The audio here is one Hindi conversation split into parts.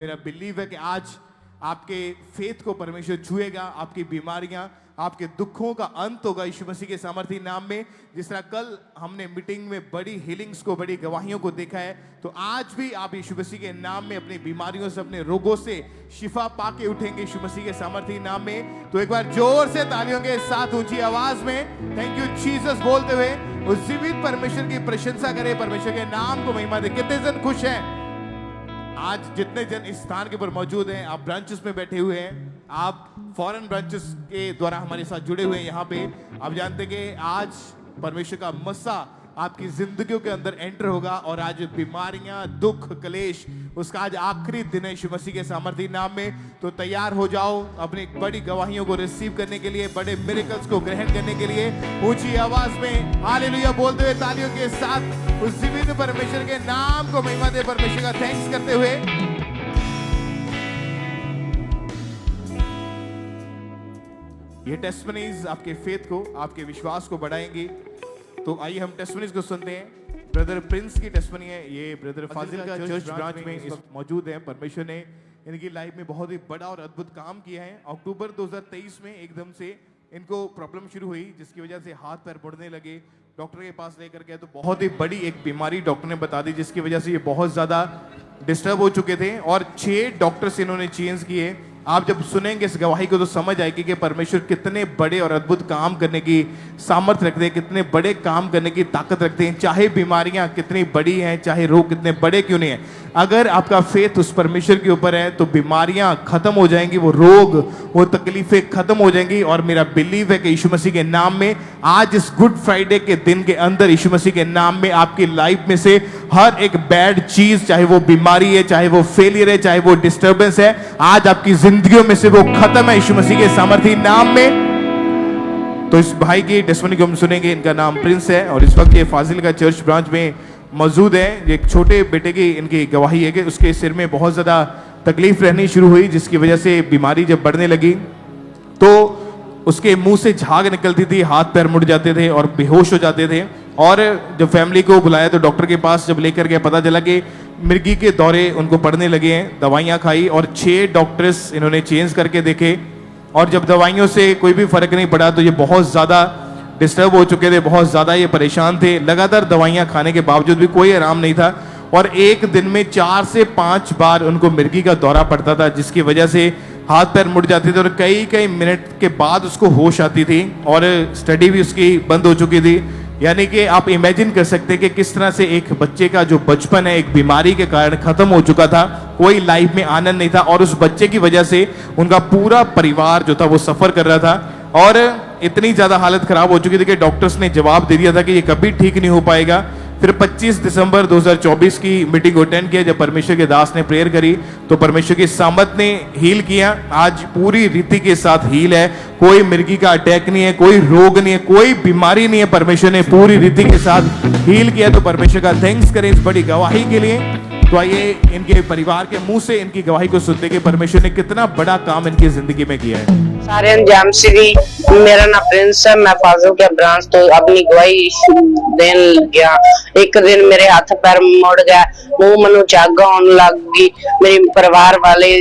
मेरा बिलीव है कि आज आपके फेथ को परमेश्वर छुएगा, आपकी बीमारियां, आपके दुखों का अंत होगा यीशु मसीह के सामर्थी नाम में। जिस तरह कल हमने मीटिंग में बड़ी हीलिंग्स को, बड़ी गवाहियों को देखा है, तो आज भी आप यीशु मसीह के नाम में अपनी बीमारियों से, अपने रोगों से शिफा पाके उठेंगे यीशु मसीह के सामर्थी नाम में। तो एक बार जोर से तालियों के साथ ऊंची आवाज में थैंक यू जीसस बोलते हुए उस जीवित परमेश्वर की प्रशंसा करें, परमेश्वर के नाम को महिमा दे। कितने जन खुश हैं? आज जितने जन इस स्थान के ऊपर मौजूद हैं, आप ब्रांचेस में बैठे हुए हैं, आप फॉरेन ब्रांचेस के द्वारा हमारे साथ जुड़े हुए हैं यहाँ पे, आप जानते हैं कि आज परमेश्वर का मस्सा आपकी जिंदगियों के अंदर एंटर होगा और आज बीमारियां, दुख, क्लेश, उसका आज आखिरी दिन है यीशु मसीह के सामर्थी नाम में। तो तैयार हो जाओ अपनी बड़ी गवाहियों को रिसीव करने के लिए, बड़े मिरेकल्स को ग्रहण करने के लिए। ऊंची आवाज में हालेलुया बोलते हुए तालियों के साथ उस जीवित परमेश्वर के नाम को महिमा दे, परमेश्वर का थैंक्स करते हुए। ये टेस्टिमनीज आपके फेथ को, आपके विश्वास को बढ़ाएंगी। तो आइए हम टेस्टिमनीज को सुनते हैं। ब्रदर प्रिंस की टेस्टिमनी है, ये ब्रदर फाजिल का चर्च ब्रांच में इस वक्त मौजूद है। परमेश्वर ने इनकी लाइफ में बहुत ही बड़ा और अद्भुत काम किया है। अक्टूबर 2023 में एकदम से इनको प्रॉब्लम शुरू हुई, जिसकी वजह से हाथ पैर बढ़ने लगे। डॉक्टर के पास लेकर गए तो बहुत ही बड़ी एक बीमारी डॉक्टर ने बता दी, जिसकी वजह से ये बहुत ज्यादा डिस्टर्ब हो चुके थे और 6 डॉक्टर्स इन्होंने चेंज किए। आप जब सुनेंगे इस गवाही को तो समझ आएगी कि परमेश्वर कितने बड़े और अद्भुत काम करने की सामर्थ्य रखते हैं, कितने बड़े काम करने की ताकत रखते हैं। चाहे बीमारियां कितनी बड़ी हैं, चाहे रोग कितने बड़े क्यों नहीं है, अगर आपका फेथ उस परमेश्वर के ऊपर है तो बीमारियां खत्म हो जाएंगी, वो रोग, वो तकलीफें खत्म हो जाएंगी। और मेरा बिलीव है कि यीशु मसीह के नाम में आज इस गुड फ्राइडे के दिन के अंदर यीशु मसीह के नाम में आपकी लाइफ में से हर एक बैड चीज, चाहे वो बीमारी है, चाहे वो फेलियर है, चाहे वो डिस्टर्बेंस है, आज आपकी जिंदगियों में से वो खत्म है यीशु मसीह के सामर्थी नाम में। तो इस भाई की टेस्टिमनी को हम सुनेंगे। इनका नाम प्रिंस है और इस वक्त ये फाजिल का चर्च ब्रांच में मौजूद है। एक छोटे बेटे की इनकी गवाही है कि उसके सिर में बहुत ज्यादा तकलीफ रहनी शुरू हुई, जिसकी वजह से बीमारी जब बढ़ने लगी तो उसके मुंह से झाग निकलती थी, हाथ पैर मुड़ जाते थे और बेहोश हो जाते थे। और जब फैमिली को बुलाया तो डॉक्टर के पास जब लेकर गया, पता चला कि मिर्गी के दौरे उनको पड़ने लगे हैं। दवाइयां खाई और 6 डॉक्टर्स इन्होंने चेंज करके देखे और जब दवाइयों से कोई भी फर्क नहीं पड़ा तो ये बहुत ज्यादा डिस्टर्ब हो चुके थे, बहुत ज्यादा ये परेशान थे। लगातार दवाइयां खाने के बावजूद भी कोई आराम नहीं था और एक दिन में 4 से 5 बार उनको मिर्गी का दौरा पड़ता था, जिसकी वजह से हाथ पैर मुड़ जाते थे और कई कई मिनट के बाद उसको होश आती थी और स्टडी भी उसकी बंद हो चुकी थी। यानी कि आप इमेजिन कर सकते हैं कि किस तरह से एक बच्चे का जो बचपन है एक बीमारी के कारण खत्म हो चुका था, कोई लाइफ में आनंद नहीं था और उस बच्चे की वजह से उनका पूरा परिवार जो था वो सफर कर रहा था और इतनी ज्यादा हालत खराब हो चुकी थी कि डॉक्टर्स ने जवाब दे दिया था कि ये कभी ठीक नहीं हो पाएगा। फिर 25 दिसंबर 2024 की मीटिंग को अटेंड किया, जब परमेश्वर के दास ने प्रेयर करी तो परमेश्वर की सामर्थ ने हील किया। आज पूरी रीति के साथ हील है, कोई मिर्गी का अटैक नहीं है, कोई रोग नहीं है, कोई बीमारी नहीं है, परमेश्वर ने पूरी रीति के साथ हील किया। तो परमेश्वर का थैंक्स करें इस बड़ी गवाही के लिए। तो आइए इनके परिवार के मुंह से इनकी गवाही को सुनते कि परमेश्वर ने कितना बड़ा काम इनकी जिंदगी में किया है। सारे अंजाम श्री, मेरा नाम प्रिंस है, मैं फाजिल के ब्रांच तो अपनी गवाही देने गया। एक दिन मेरे हाथ पैर मुड़ गया, मुंह मनु झाग होने लग गई, मेरे परिवार वाले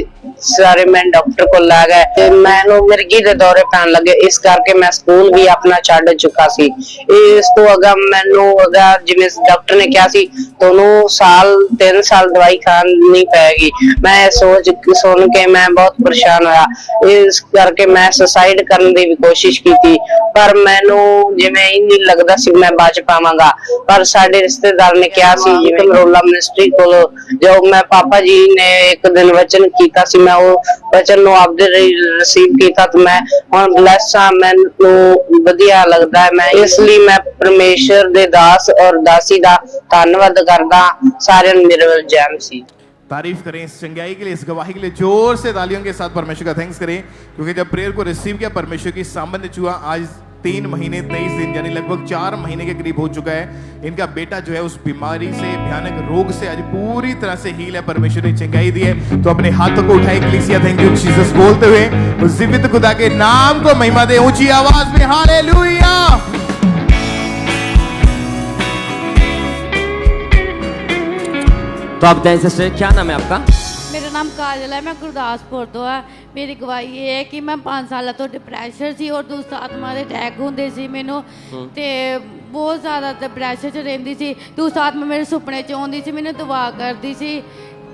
सारे मैं डॉक्टर को ला गए, मैनू मिर्गी दे दौरे पैन लगे, इस करके मैं स्कूल भी अपना छड़ चुका सी। इस तो अगर मैनू अगर जिवें डॉक्टर ने कहा सी दोनों साल 3 साल दवाई खानी पैगी। मैं सुन के मैं बहुत परेशान होया, इस करके मैं सुसाइड करने की भी कोशिश की थी, पर मैनू जिवें ही नहीं लगता सी मैं बच पावांगा। पर साडे रिश्तेदार ने कहा सी जिवें मरोला मिनिस्ट्री को जो मैं पापा जी ने एक दिन वचन कीता सी, मैं वो वचन नु आपदे रिसीव कीता तो मैं हुण ब्लेस हां, मैनू वधिया लगदा है। मैं इसलिए मैं परमेश्वर दे दास और दासी दा धन्नवाद करदा। सारे मेरे जैम सी तारीफ करें इस चंगाई के लिए, इस गवाही के लिए जोर से तालियों के साथ परमेश्वर का थैंक्स करें, क्योंकि जब प्रेयर को रिसीव किया परमेश्वर की सामर्थ्य छुआ। आज 3 महीने 23 दिन यानी लगभग 4 महीने के करीब हो चुका है। इनका बेटा जो है उस बीमारी से, भयानक रोग से आज पूरी तरह से हील है, परमेश्वर ने चंगाई दी है। तो अपने हाथों को उठाए कलीसिया थैंक यू जीसस बोलते हुए उस जीवित खुदा के नाम को महिमा दे ऊंची आवाज में हालेलुया। तो आप बताएं सिस्टर, क्या नाम है आपका? ਮੇਰਾ ਨਾਮ ਕਾਜਲ ਹੈ, ਮੈਂ ਗੁਰਦਾਸਪੁਰ ਤੋਂ ਆ। ਮੇਰੀ ਗਵਾਹੀ ਇਹ ਹੈ ਕਿ ਮੈਂ 5 ਸਾਲਾਂ ਤੋਂ ਡਿਪਰੈਸ਼ਨ ਸੀ ਔਰ ਦੁਸਤ ਆਤਮਾ ਦੇ ਅਟੈਕ ਹੁੰਦੇ ਸੀ ਮੈਨੂੰ, ਤੇ ਬਹੁਤ ਜ਼ਿਆਦਾ ਡਿਪਰੈਸ਼ਨ 'ਚ ਰਹਿੰਦੀ ਸੀ। ਦੁਸਤ ਆਤਮਾ ਮੇਰੇ ਸੁਪਨੇ 'ਚ ਆਉਂਦੀ ਸੀ, ਮੈਨੂੰ ਦੁਆ ਕਰਦੀ ਸੀ,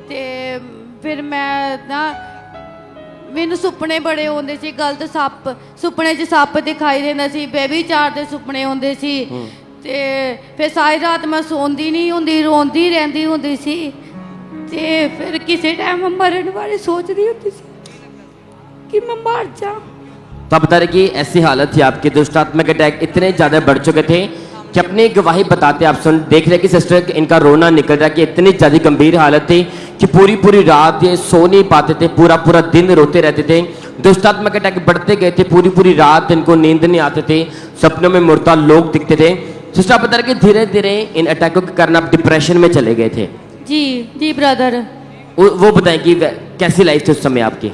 ਤੇ ਫਿਰ ਮੈਂ ਨਾ ਮੈਨੂੰ ਸੁਪਨੇ ਬੜੇ ਆਉਂਦੇ ਸੀ, ਗਲਤ ਸੱਪ ਸੁਪਨੇ 'ਚ ਸੱਪ ਦਿਖਾਈ ਦਿੰਦਾ ਸੀ, ਬੇਬੀ ਚਾਰ ਦੇ ਸੁਪਨੇ ਆਉਂਦੇ ਸੀ, ਤੇ ਫਿਰ ਸਾਰੀ ਰਾਤ ਮੈਂ ਸੌਂਦੀ ਨਹੀਂ ਹੁੰਦੀ, ਰੋਂਦੀ ਰਹਿੰਦੀ ਹੁੰਦੀ ਸੀ, ਤੇ ਫਿਰ ਕਿਸੇ ਟਾਈਮ ਮਰਨ ਬਾਰੇ ਸੋਚਦੀ ਹੁੰਦੀ ਸੀ कि मैं मर जाऊं। तो आप बता रहे कि ऐसी हालत थी आपके, दुष्टात्मक अटैक इतने ज़्यादा बढ़ चुके थे कि अपनी गवाही बताते आप सुन देख रहे कि सिस्टर इनका रोना निकल रहा कि इतनी ज़्यादा गंभीर हालत थी कि पूरी पूरी रात ये सो नहीं पाते थे, पूरा पूरा दिन रोते रहते थे। दुष्टात्मक अटैक बढ़ते गए थे, पूरी पूरी रात इनको नींद नहीं आते थे, सपनों में मुर्दा लोग दिखते थे। सिस्टर आप बता रहे कि धीरे धीरे इन अटैकों के कारण आप डिप्रेशन में चले गए थे। जी जी ब्रदर। वो बताएं कि कैसी लाइफ थी उस समय आपकी?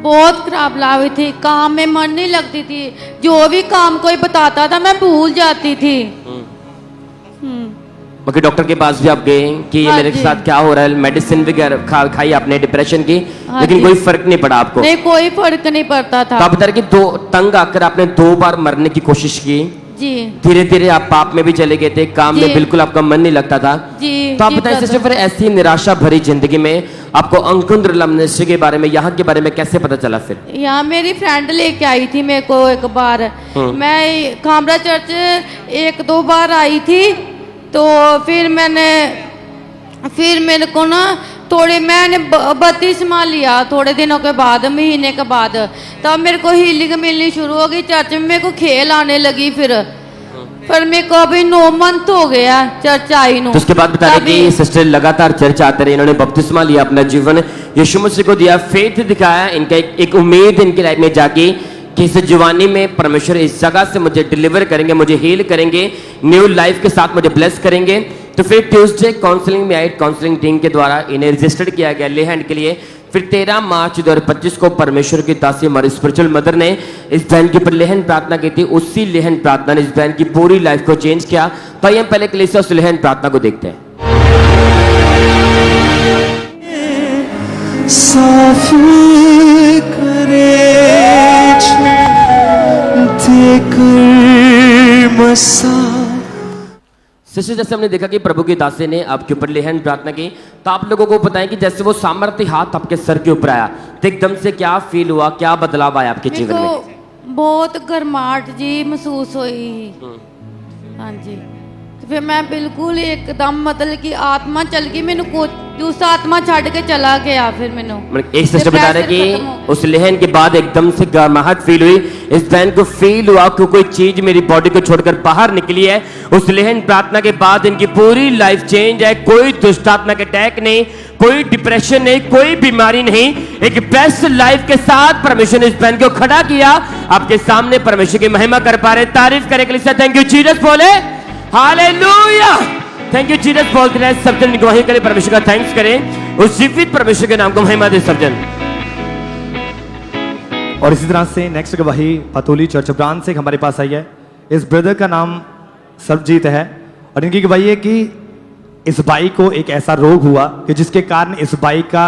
बहुत खराब लाइफ थी, काम में मन नहीं लगती थी, जो भी काम कोई बताता था मैं भूल जाती थी। बाकी डॉक्टर के पास भी आप गए कि हाँ मेरे जी। साथ क्या हो रहा है, मेडिसिन वगैरह खाई आपने डिप्रेशन की, हाँ लेकिन जी। कोई फर्क नहीं पड़ा आपको? नहीं, कोई फर्क नहीं पड़ता था। तो आप बता रहे कि तंग आकर आपने 2 बार मरने की कोशिश की, जी धीरे धीरे आप पाप में भी चले गए थे, काम में जी। बिल्कुल आपका मन नहीं लगता था। जी तो आप जी बताएं brother। सिस्टर, फिर ऐसी निराशा भरी जिंदगी में आपको अंकुंद्र मिनिस्ट्री के बारे में, यहाँ के बारे में कैसे पता चला? फिर यहाँ मेरी फ्रेंड लेके आई थी मेरे को एक बार, मैं खामरा चर्च 1-2 बार आई थी, तो फिर मेरे को ना मैंने बपतिस्मा लिया थोड़े दिनों के बाद, महीने के बाद, तब मेरे को हीलिंग मिलनी शुरू हो गई, चर्च में मेरे को खेल आने लगी। फिर मेरे को अभी 9 मंथ हो गया चर्च आई नो। तो उसके बाद बता रहे कि सिस्टर लगातार चर्च आते रहे, इन्होंने बपतिस्मा लिया, अपना जीवन यीशु मसीह को दिया, फेथ दिखाया, इनका एक उम्मीद इनकी लाइफ में जागी कि इस जवानी में परमेश्वर इस जगह से मुझे डिलीवर करेंगे, मुझे हील करेंगे, न्यू लाइफ के साथ मुझे ब्लेस करेंगे। तो फिर ट्यूसडे काउंसलिंग में आई, काउंसलिंग टीम के द्वारा इन्हें रजिस्टर्ड किया गया ले हैंड के लिए। फिर 13 मार्च 2025 को परमेश्वर की दासी हमारी स्पिरिचुअल मदर ने इस बहन के ऊपर लेहन प्रार्थना की थी। उसी लेहन प्रार्थना ने इस बहन की पूरी लाइफ को चेंज किया। तो आइए हम पहले के लिए उस लेहन प्रार्थना को देखते हैं। साफ करे देकर मसा। सिस्टर, जैसे हमने देखा कि प्रभु की दासी ने आपके ऊपर लेहन प्रार्थना की, तो आप लोगों को पता है कि जैसे वो सामर्थ्य हाथ आपके सर के ऊपर आया, तो एकदम से क्या फील हुआ, क्या बदलाव आया आपके जीवन में? बहुत गर्माहट जी महसूस हुई। हाँ जी, तो फिर मैं बिल्कुल एकदम मतलब कि आत्मा चल गई, मैंने को दूसरा आत्मा छड़ के चला गया। फिर मैंने एक सिस्टर बता रहे कि उस लेहन के बाद एकदम से गर्माहट फील हुई, इस बहन को फील हुआ कि कोई चीज मेरी बॉडी को छोड़कर बाहर निकली है। उस लेहन प्रार्थना के बाद इनकी पूरी लाइफ चेंज है, कोई दुष्टात्मक अटैक नहीं, कोई डिप्रेशन नहीं, कोई बीमारी नहीं, एक बेस्ट लाइफ के साथ परमेश्वर ने इस बहन को खड़ा किया। आपके सामने परमेश्वर की महिमा कर पा रहे, तारीफ करें के लिए थैंक यू जीसस बोले, हालेलुया, थैंक यू जीसस बोलते रहे। सब जन गवाही करें, परमेश्वर का थैंक्स करें, उस जीवित परमेश्वर के नाम को महिमा दे सब जन। और इसी तरह से नेक्स्ट गवाही पतोली चर्च ब्रांच से हमारे पास आई है। इस ब्रदर का नाम सरबजीत है और इनकी गवाही है कि इस बाई को एक ऐसा रोग हुआ कि जिसके कारण इस बाई का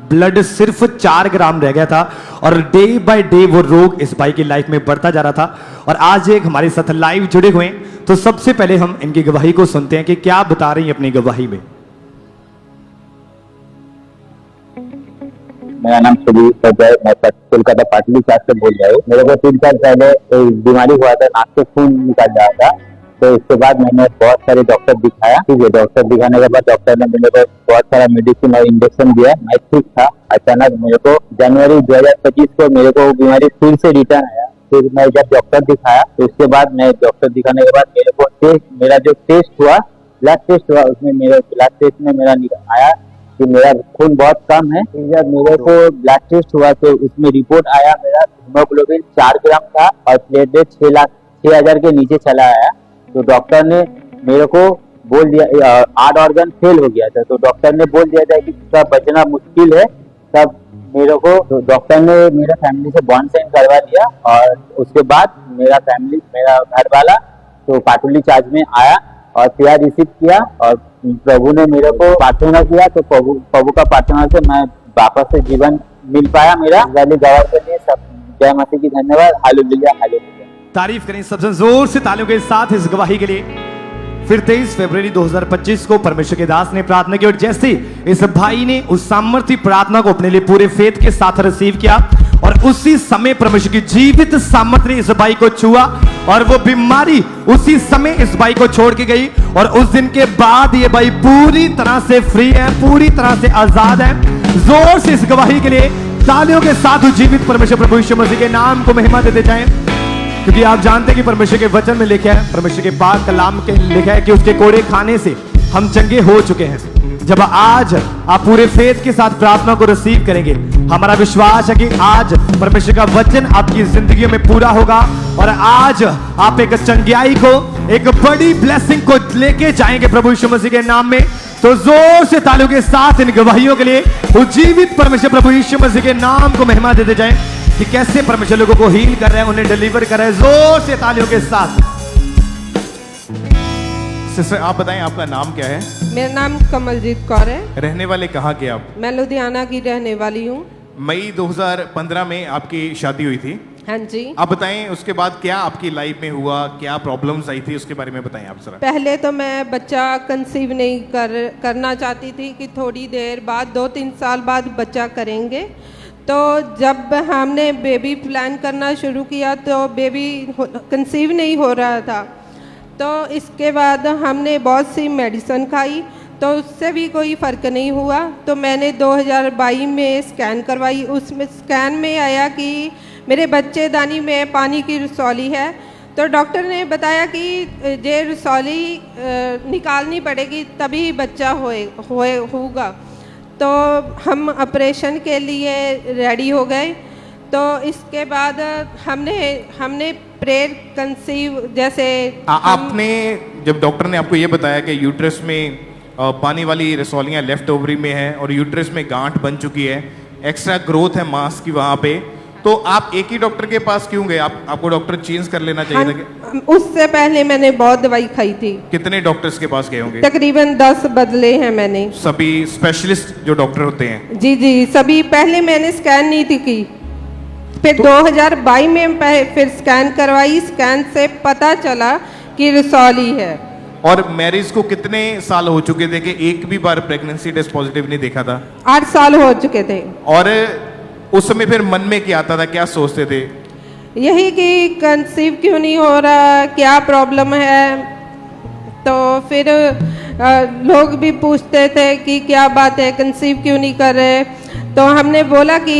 ब्लड सिर्फ 4 ग्राम रह गया था और डे बाय डे वो रोग इस बाई की लाइफ में बढ़ता जा रहा था। और आज एक हमारे साथ लाइव जुड़े हुए हैं, तो सबसे पहले हम इनकी गवाही को सुनते हैं कि क्या बता रही हैं अपनी गवाही में। मेरा नाम सुदीप है, मैं कोलकाता पाटली चार्ज से बोल रहा हूँ। मेरे को 3 साल पहले एक बीमारी हुआ था, नाक से खून निकल रहा था। तो इसके बाद मैंने बहुत सारे डॉक्टर दिखाया, ठीक है। डॉक्टर दिखाने के बाद डॉक्टर ने मेरे को बहुत सारा मेडिसिन और इंजेक्शन दिया, मैं ठीक था। अचानक मेरे को जनवरी 2025 को मेरे को बीमारी फिर से रिटर्न आया। फिर मैं जब डॉक्टर दिखाया, तो उसके बाद मैं डॉक्टर दिखाने के बाद मेरे को मेरा जो टेस्ट हुआ, ब्लड टेस्ट हुआ, उसमें मेरे ब्लड टेस्ट में मेरा आया कि मेरा खून बहुत कम है। जब मेरे को ब्लड टेस्ट हुआ तो उसमें रिपोर्ट आया मेरा हीमोग्लोबिन 4 ग्राम था और प्लेटलेट 6,000 के नीचे चला आया। तो डॉक्टर ने मेरे को बोल दिया 8 ऑर्गन फेल हो गया था। तो डॉक्टर ने बोल दिया था कि इसका बचना मुश्किल है। तब मेरे को तो डॉक्टर ने मेरा फैमिली से बॉन्ड साइन करवा दिया और उसके बाद मेरा फैमिली, मेरा घर वाला तो पाटुली चार्ज में आया और प्यार रिसीव किया और प्रभु ने मेरे को प्रार्थना किया। तो प्रभु का प्रार्थना से मैं वापस से जीवन मिल पाया मेरा। वाली गवाह के लिए सब जय मसीह की धन्यवाद। Hallelujah hallelujah. तारीफ करें सबसे जोर से तालियों के साथ इस गवाही के लिए। फिर 23 फरवरी 2025 को परमेश्वर के दास ने प्रार्थना की और जैसे इस भाई ने उस सामर्थ्य प्रार्थना को अपने लिए पूरे फेथ के साथ रिसीव किया और उसी समय परमेश्वर की जीवित सामर्थ्य ने इस भाई को छुआ और वो बीमारी उसी समय इस भाई को छोड़ के गई और उस दिन के बाद ये भाई पूरी तरह से फ्री है, पूरी तरह से आजाद है। जोर से इस गवाही के लिए तालियों के साथ जीवित परमेश्वर प्रभु यीशु मसीह के नाम को महिमा देते जाएं, क्योंकि आप जानते हैं कि परमेश्वर के वचन में लिखा है, परमेश्वर के पाक कलाम के लिखा है कि उसके कोड़े खाने से हम चंगे हो चुके हैं। जब आज आप पूरे फेथ के साथ प्रार्थना को रिसीव करेंगे, हमारा विश्वास है कि आज परमेश्वर का वचन आपकी जिंदगी में पूरा होगा और आज आप एक चंगाई को, एक बड़ी ब्लेसिंग को लेके जाएंगे प्रभु यीशु मसीह के नाम में। तो जोर से तालियों के साथ इन गवाहियों के लिए जीवित परमेश्वर प्रभु यीशु मसीह के नाम को महिमा देते जाएं कि कैसे परमेश्वर लोगों को हील कर रहे हैं, उन्हें डिलीवर कर रहे हैं। जोर से तालियों के साथ। सिस्टर आप बताएं आपका नाम क्या है? मेरा नाम कमलजीत कौर है। रहने वाले कहाँ के आप? मैं लुधियाना की रहने वाली हूँ। मई 2015 में आपकी शादी हुई थी। हाँ जी। आप बताएं उसके बाद क्या आपकी लाइफ में हुआ, क्या प्रॉब्लम्स आई थी, उसके बारे में बताएं आप जरा। पहले तो मैं बच्चा कंसीव नहीं करना चाहती थी कि थोड़ी देर बाद 2-3 साल बाद बच्चा करेंगे। तो जब हमने बेबी प्लान करना शुरू किया तो बेबी कंसीव नहीं हो रहा था। तो इसके बाद हमने बहुत सी मेडिसिन खाई तो उससे भी कोई फ़र्क नहीं हुआ। तो मैंने 2022 में स्कैन करवाई। उसमें स्कैन में आया कि मेरे बच्चेदानी में पानी की रसौली है। तो डॉक्टर ने बताया कि ये रसौली निकालनी पड़ेगी तभी बच्चा होगा। तो हम ऑपरेशन के लिए रेडी हो गए। तो इसके बाद हमने प्रेयर कंसीव जैसे आपने जब डॉक्टर ने आपको ये बताया कि यूट्रस में पानी वाली रसौलियाँ लेफ्ट ओवरी में है और यूट्रस में गांठ बन चुकी है, एक्स्ट्रा ग्रोथ है मांस की वहाँ पे, तो आप एक ही डॉक्टर के पास क्यों गए? आपको डॉक्टर चेंज कर लेना चाहिए था। उससे पहले मैंने बहुत दवाई खाई थी। कितने डॉक्टर्स के पास गए होंगे? तकरीबन 10 बदले हैं मैंने। सभी स्पेशलिस्ट जो डॉक्टर होते हैं? जी जी सभी। पहले मैंने स्कैन नहीं थी की, फिर 2022 में फिर स्कैन करवाई। स्कैन से पता चला कि रसौली है। और मैरिज को कितने साल हो चुके थे कि एक भी बार प्रेगनेंसी टेस्ट पॉजिटिव नहीं देखा था? 8 साल हो चुके थे। और उस समय फिर मन में क्या आता था, क्या सोचते थे? यही कि कंसीव क्यों नहीं हो रहा, क्या प्रॉब्लम है। तो फिर लोग भी पूछते थे कि क्या बात है, कंसीव क्यों नहीं कर रहे। तो हमने बोला कि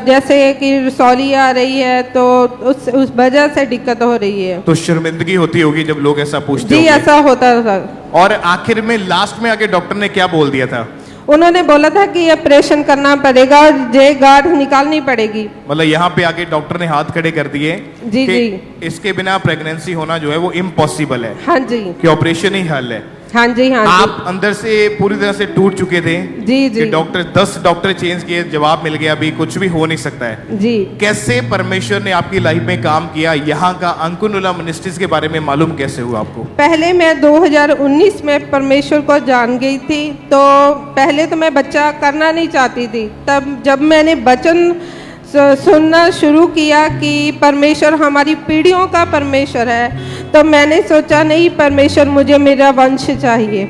जैसे कि रसौली आ रही है तो उस वजह से दिक्कत हो रही है। तो शर्मिंदगी होती होगी जब लोग ऐसा पूछते जी, ऐसा होता था। और आखिर में लास्ट में आके डॉक्टर ने क्या बोल दिया था? उन्होंने बोला था कि ऑपरेशन करना पड़ेगा और ये गांठ निकालनी पड़ेगी। मतलब यहाँ पे आके डॉक्टर ने हाथ खड़े कर दिए जी कि जी इसके बिना प्रेगनेंसी होना जो है वो इम्पॉसिबल है। हाँ जी। कि ऑपरेशन ही हल है। हाँ जी हाँ आप जी। अंदर से पूरी तरह से टूट चुके थे। जी जी। कि 10 डॉक्टर चेंज किए, जवाब मिल गया अभी कुछ भी हो नहीं सकता है। जी। कैसे परमेश्वर ने आपकी लाइफ में काम किया? यहाँ का अंकुनुला मिनिस्ट्रीज के बारे में मालूम कैसे हुआ आपको? पहले मैं 2019 में परमेश्वर को जान गई थी। तो पहले तो मैं बच्चा करना नहीं चाहती थी। तब जब मैंने वचन सुनना शुरू किया कि परमेश्वर हमारी पीढ़ियों का परमेश्वर है, तो मैंने सोचा नहीं, परमेश्वर मुझे मेरा वंश चाहिए।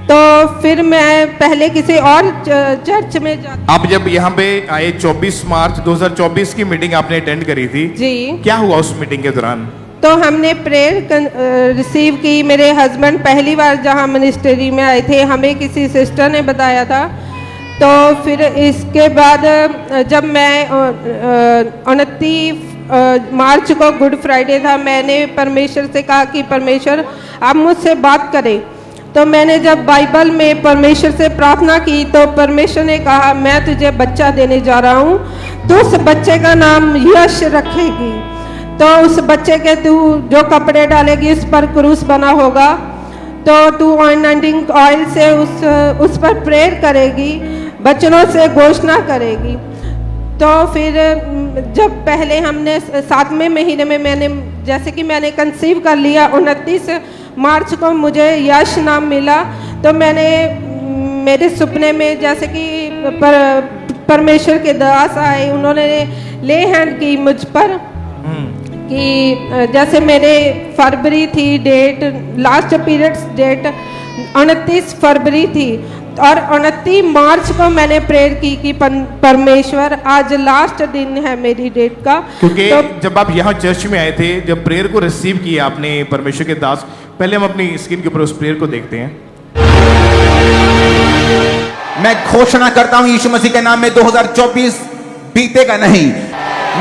तो फिर मैं पहले किसी और चर्च में आप जब यहाँ पे आए 24 मार्च 2024 की मीटिंग आपने अटेंड करी थी जी, क्या हुआ उस मीटिंग के दौरान? तो हमने प्रेयर रिसीव की। मेरे हस्बैंड पहली बार जहाँ मिनिस्ट्री में आए थे, हमें किसी सिस्टर ने बताया था। तो फिर इसके बाद जब मैं 29 मार्च को गुड फ्राइडे था, मैंने परमेश्वर से कहा कि परमेश्वर आप मुझसे बात करें। तो मैंने जब बाइबल में परमेश्वर से प्रार्थना की तो परमेश्वर ने कहा मैं तुझे बच्चा देने जा रहा हूँ, तो उस बच्चे का नाम यश रखेगी। तो उस बच्चे के तू जो कपड़े डालेगी उस पर क्रूस बना होगा। तो तू अनॉइंटिंग ऑयल से उस पर प्रेयर करेगी, वचनों से घोषणा करेगी। तो फिर जब पहले हमने 7वें महीने में मैंने कंसीव कर लिया, 29 मार्च को मुझे यश नाम मिला। तो मैंने मेरे सपने में जैसे कि परमेश्वर के दास आए, उन्होंने ले हैंड की मुझ पर कि जैसे मेरे फरवरी थी डेट, लास्ट पीरियड्स डेट 29 फरवरी थी और 29 मार्च को मैंने प्रेयर की कि परमेश्वर आज लास्ट दिन है मेरी डेट का। क्योंकि जब आप यहाँ चर्च में आए थे, जब प्रेयर को रिसीव किया आपने परमेश्वर के दास, पहले हम अपनी स्क्रीन के ऊपर उस प्रेयर को देखते हैं। मैं घोषणा करता हूं यीशु मसीह के नाम में 2024 बीतेगा नहीं।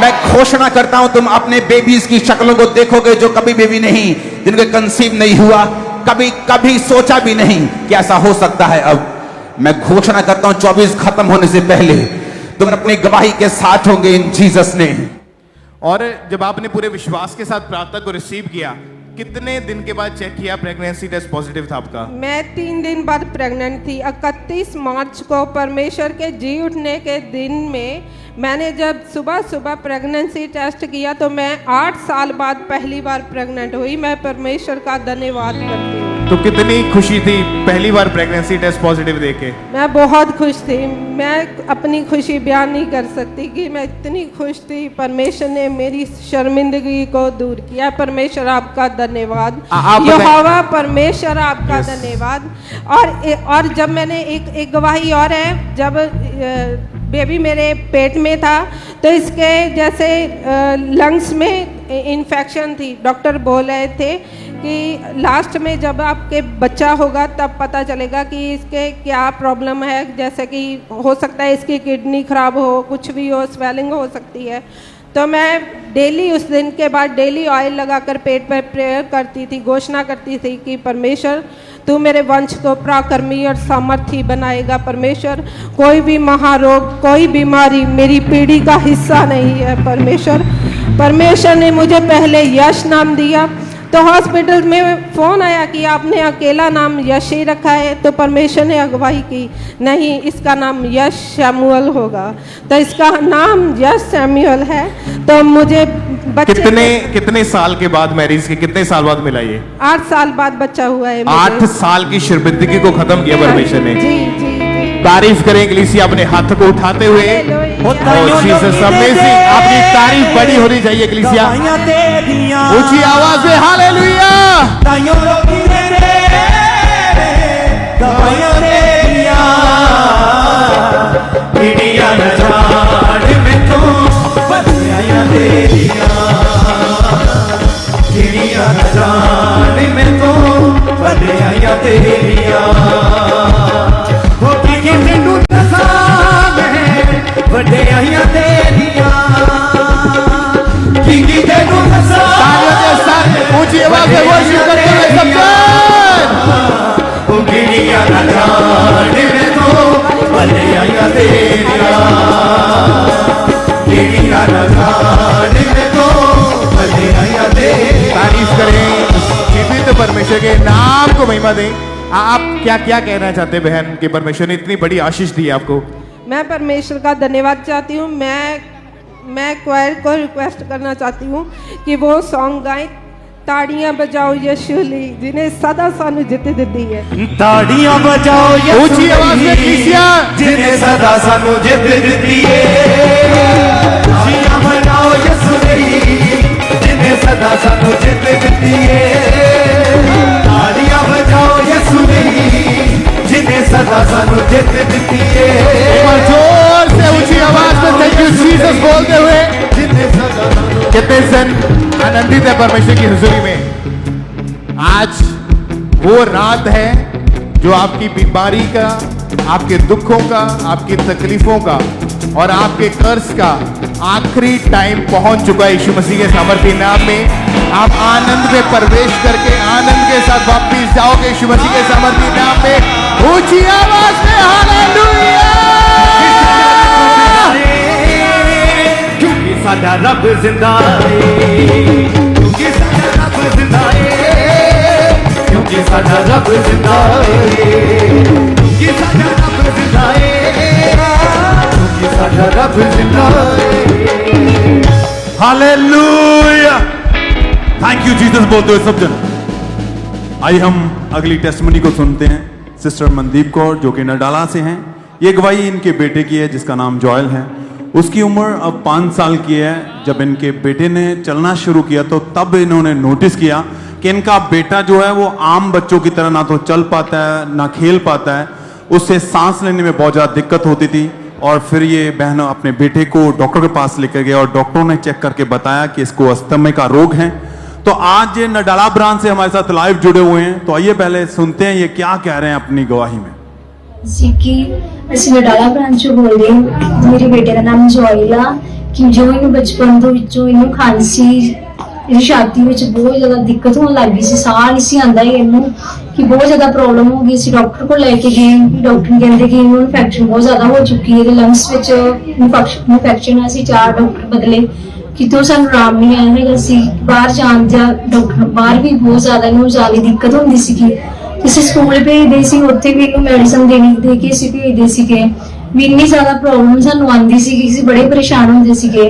मैं घोषणा करता हूं तुम अपने बेबीज की शक्लों को देखोगे जो कभी बेबी नहीं, जिनके कंसीव नहीं हुआ, कभी कभी सोचा भी नहीं कि ऐसा हो सकता है। अब मैं घोषणा करता हूं 24 खत्म होने से पहले तुम अपनी गवाही के साथ होंगे इन जीसस ने। और जब आपने पूरे विश्वास के साथ प्रार्थना को रिसीव किया, कितने दिन के बाद चेक किया प्रेगनेंसी टेस्ट पॉजिटिव था आपका? मैं 3 दिन बाद प्रेग्नेंट थी। 31 मार्च को परमेश्वर के जी उठने के दिन में मैंने जब सुबह सुबह प्रेगनेंसी टेस्ट किया तो मैं 8 साल बाद पहली बार प्रेग्नेंट हुई। मैं परमेश्वर का धन्यवाद करती हूँ। तो कितनी खुशी थी पहली बार प्रेगनेंसी टेस्ट पॉजिटिव देखे? मैं बहुत खुश थी। मैं अपनी खुशी बयान नहीं कर सकती कि मैं इतनी खुश थी। परमेश्वर ने मेरी शर्मिंदगी को दूर किया। परमेश्वर आपका धन्यवाद। यहोवा परमेश्वर आपका धन्यवाद। और जब मैंने एक गवाही और है, जब बेबी मेरे पेट में था तो इसके जैसे लंग्स में इन्फेक्शन थी। डॉक्टर बोल रहे थे कि लास्ट में जब आपके बच्चा होगा तब पता चलेगा कि इसके क्या प्रॉब्लम है, जैसे कि हो सकता है इसकी किडनी खराब हो, कुछ भी हो, स्वेलिंग हो सकती है। तो मैं डेली उस दिन के बाद डेली ऑयल लगाकर पेट पर प्रेयर करती थी, घोषणा करती थी कि परमेश्वर तू मेरे वंश को पराक्रमी और सामर्थी बनाएगा। परमेश्वर कोई भी महारोग, कोई बीमारी मेरी पीढ़ी का हिस्सा नहीं है। परमेश्वर ने मुझे पहले यश नाम दिया तो हॉस्पिटल में फ़ोन आया कि आपने अकेला नाम यश ही रखा है। तो परमेश्वर ने अगुवाई की, नहीं इसका नाम यश सैमुअल होगा। तो इसका नाम यश सैमुअल है। तो मुझे बच्चे कितने साल के बाद, मैरिज के कितने साल बाद मिला ये? 8 साल बाद बच्चा हुआ है। 8 साल की शर्मिंदगी को खत्म किया परमेश्वर ने। जी जी जी। तारीफ करें इकलीसिया अपने हाथ को उठाते हुए। Jesus amazing. आपकी तारीफ बड़ी होनी चाहिए इकलीसिया। ऊंची आवाज में हालेलुया। ऊंची आवाज में वर्शिप करते हुए सब तारीफ करें जीवित परमेश्वर के नाम को महिमा दें। आप क्या क्या कहना चाहते हैं बहन कि परमेश्वर ने इतनी बड़ी आशीष दी आपको? मैं परमेश्वर का धन्यवाद चाहती हूँ। मैं क्वायर को रिक्वेस्ट करना चाहती हूँ कि वो सॉन्ग गाएं, ताड़ियां बजाओ यशुली जिन्हें सदा सानू जित दिती है। ताड़ियां बजाओ ऊंची आवाज में कीजिए, जिन्हें सदा सानू जित दिती है। ताड़ियां बजाओ यशुली जिन्हें सदा सानू जित दिती है। ताड़ियां बजाओ यशुली जिन्हें सदा सानू जित दिती है। एक बार जोर से ऊंची आवाज में थैंक यू जीसस बोलते हुए कितने जन आनंदित है परमेश्वर की हुजूरी में। आज वो रात है जो आपकी बीमारी का, आपके दुखों का, आपकी तकलीफों का और आपके कर्ज का आखिरी टाइम पहुंच चुका है। यीशु मसीह के सामर्थी नाम में आप आनंद में प्रवेश करके आनंद के साथ वापस जाओगे यीशु मसीह के सामर्थी नाम में। ऊंची आवाज में हालेलुया। क्योंकि साडा रब जिंदा है, क्योंकि साडा रब जिंदा है, क्योंकि साडा रब जिंदा है, क्योंकि साडा रब जिंदा है, क्योंकि साडा रब जिंदा है। हालेलुया। थैंक यू जीसस बोलते हुए सब जन। आइए हम अगली टेस्टमनी को सुनते हैं। सिस्टर मनदीप कौर जो कि नडाला से हैं, ये गवाही इनके बेटे की है जिसका नाम जॉयल है। उसकी उम्र अब 5 साल की है। जब इनके बेटे ने चलना शुरू किया तो तब इन्होंने नोटिस किया कि इनका बेटा जो है वो आम बच्चों की तरह ना तो चल पाता है ना खेल पाता है, उससे सांस लेने में बहुत ज़्यादा दिक्कत होती थी। और फिर ये बहन अपने बेटे को डॉक्टर के पास लेकर गया और डॉक्टरों ने चेक करके बताया कि इसको अस्थमा का रोग है। तो आज ये नडाला ब्रांच से हमारे साथ लाइव जुड़े हुए हैं, तो आइए पहले सुनते हैं ये क्या कह रहे हैं अपनी गवाही में। ਅਸੀਂ ਨਡਾਲਾ ਬ੍ਰਾਂਚ ਚੋਂ ਬੋਲਦੇ ਹਾਂ। ਮੇਰੇ ਬੇਟੇ ਦਾ ਨਾਮ ਜੋਇਲ ਆ ਕਿ ਜੋ ਇਹਨੂੰ ਬਚਪਨ ਤੋਂ ਵਿੱਚੋਂ ਇਹਨੂੰ ਖਾਂਸੀ, ਇਹਦੀ ਛਾਤੀ ਵਿੱਚ ਬਹੁਤ ਜ਼ਿਆਦਾ ਦਿੱਕਤ ਹੋਣ ਲੱਗ ਗਈ ਸੀ, ਸਾਹ ਨਹੀਂ ਸੀ ਆਉਂਦਾ ਇਹਨੂੰ, ਕਿ ਬਹੁਤ ਜ਼ਿਆਦਾ ਪ੍ਰੋਬਲਮ ਹੋ ਗਈ ਸੀ। ਡਾਕਟਰ ਕੋਲ ਲੈ ਕੇ ਗਏ, ਡਾਕਟਰ ਕਹਿੰਦੇ ਕਿ ਇਹਨੂੰ ਇਨਫੈਕਸ਼ਨ ਬਹੁਤ ਜ਼ਿਆਦਾ ਹੋ ਚੁੱਕੀ ਹੈ, ਇਹਦੇ ਲੰਗਸ ਵਿੱਚ ਇਨਫੈਕਸ਼ਨ। ਅਸੀਂ 4 ਡਾਕਟਰ ਬਦਲੇ, ਕਿਤੋਂ ਸਾਨੂੰ ਆਰਾਮ ਨਹੀਂ ਆਇਆ ਹੈਗਾ ਸੀ। ਬਾਹਰ ਜਾਣ ਦਾ ਡਾਕਟਰ ਬਾਹਰ ਵੀ ਬਹੁਤ ਜ਼ਿਆਦਾ ਇਹਨੂੰ ਜ਼ਿਆਦਾ ਦਿੱਕਤ ਹੁੰਦੀ ਸੀਗੀ। ਅਸੀਂ ਸਕੂਲ ਭੇਜਦੇ ਸੀ, ਉੱਥੇ ਵੀ ਇਹਨੂੰ ਮੈਡੀਸਨ ਦੇ ਕੇ ਅਸੀਂ ਭੇਜਦੇ ਸੀਗੇ। ਵੀ ਇੰਨੀ ਜ਼ਿਆਦਾ ਪ੍ਰੋਬਲਮ ਸਾਨੂੰ ਆਉਂਦੀ ਸੀਗੀ, ਅਸੀਂ ਬੜੇ ਪਰੇਸ਼ਾਨ ਹੁੰਦੇ ਸੀਗੇ।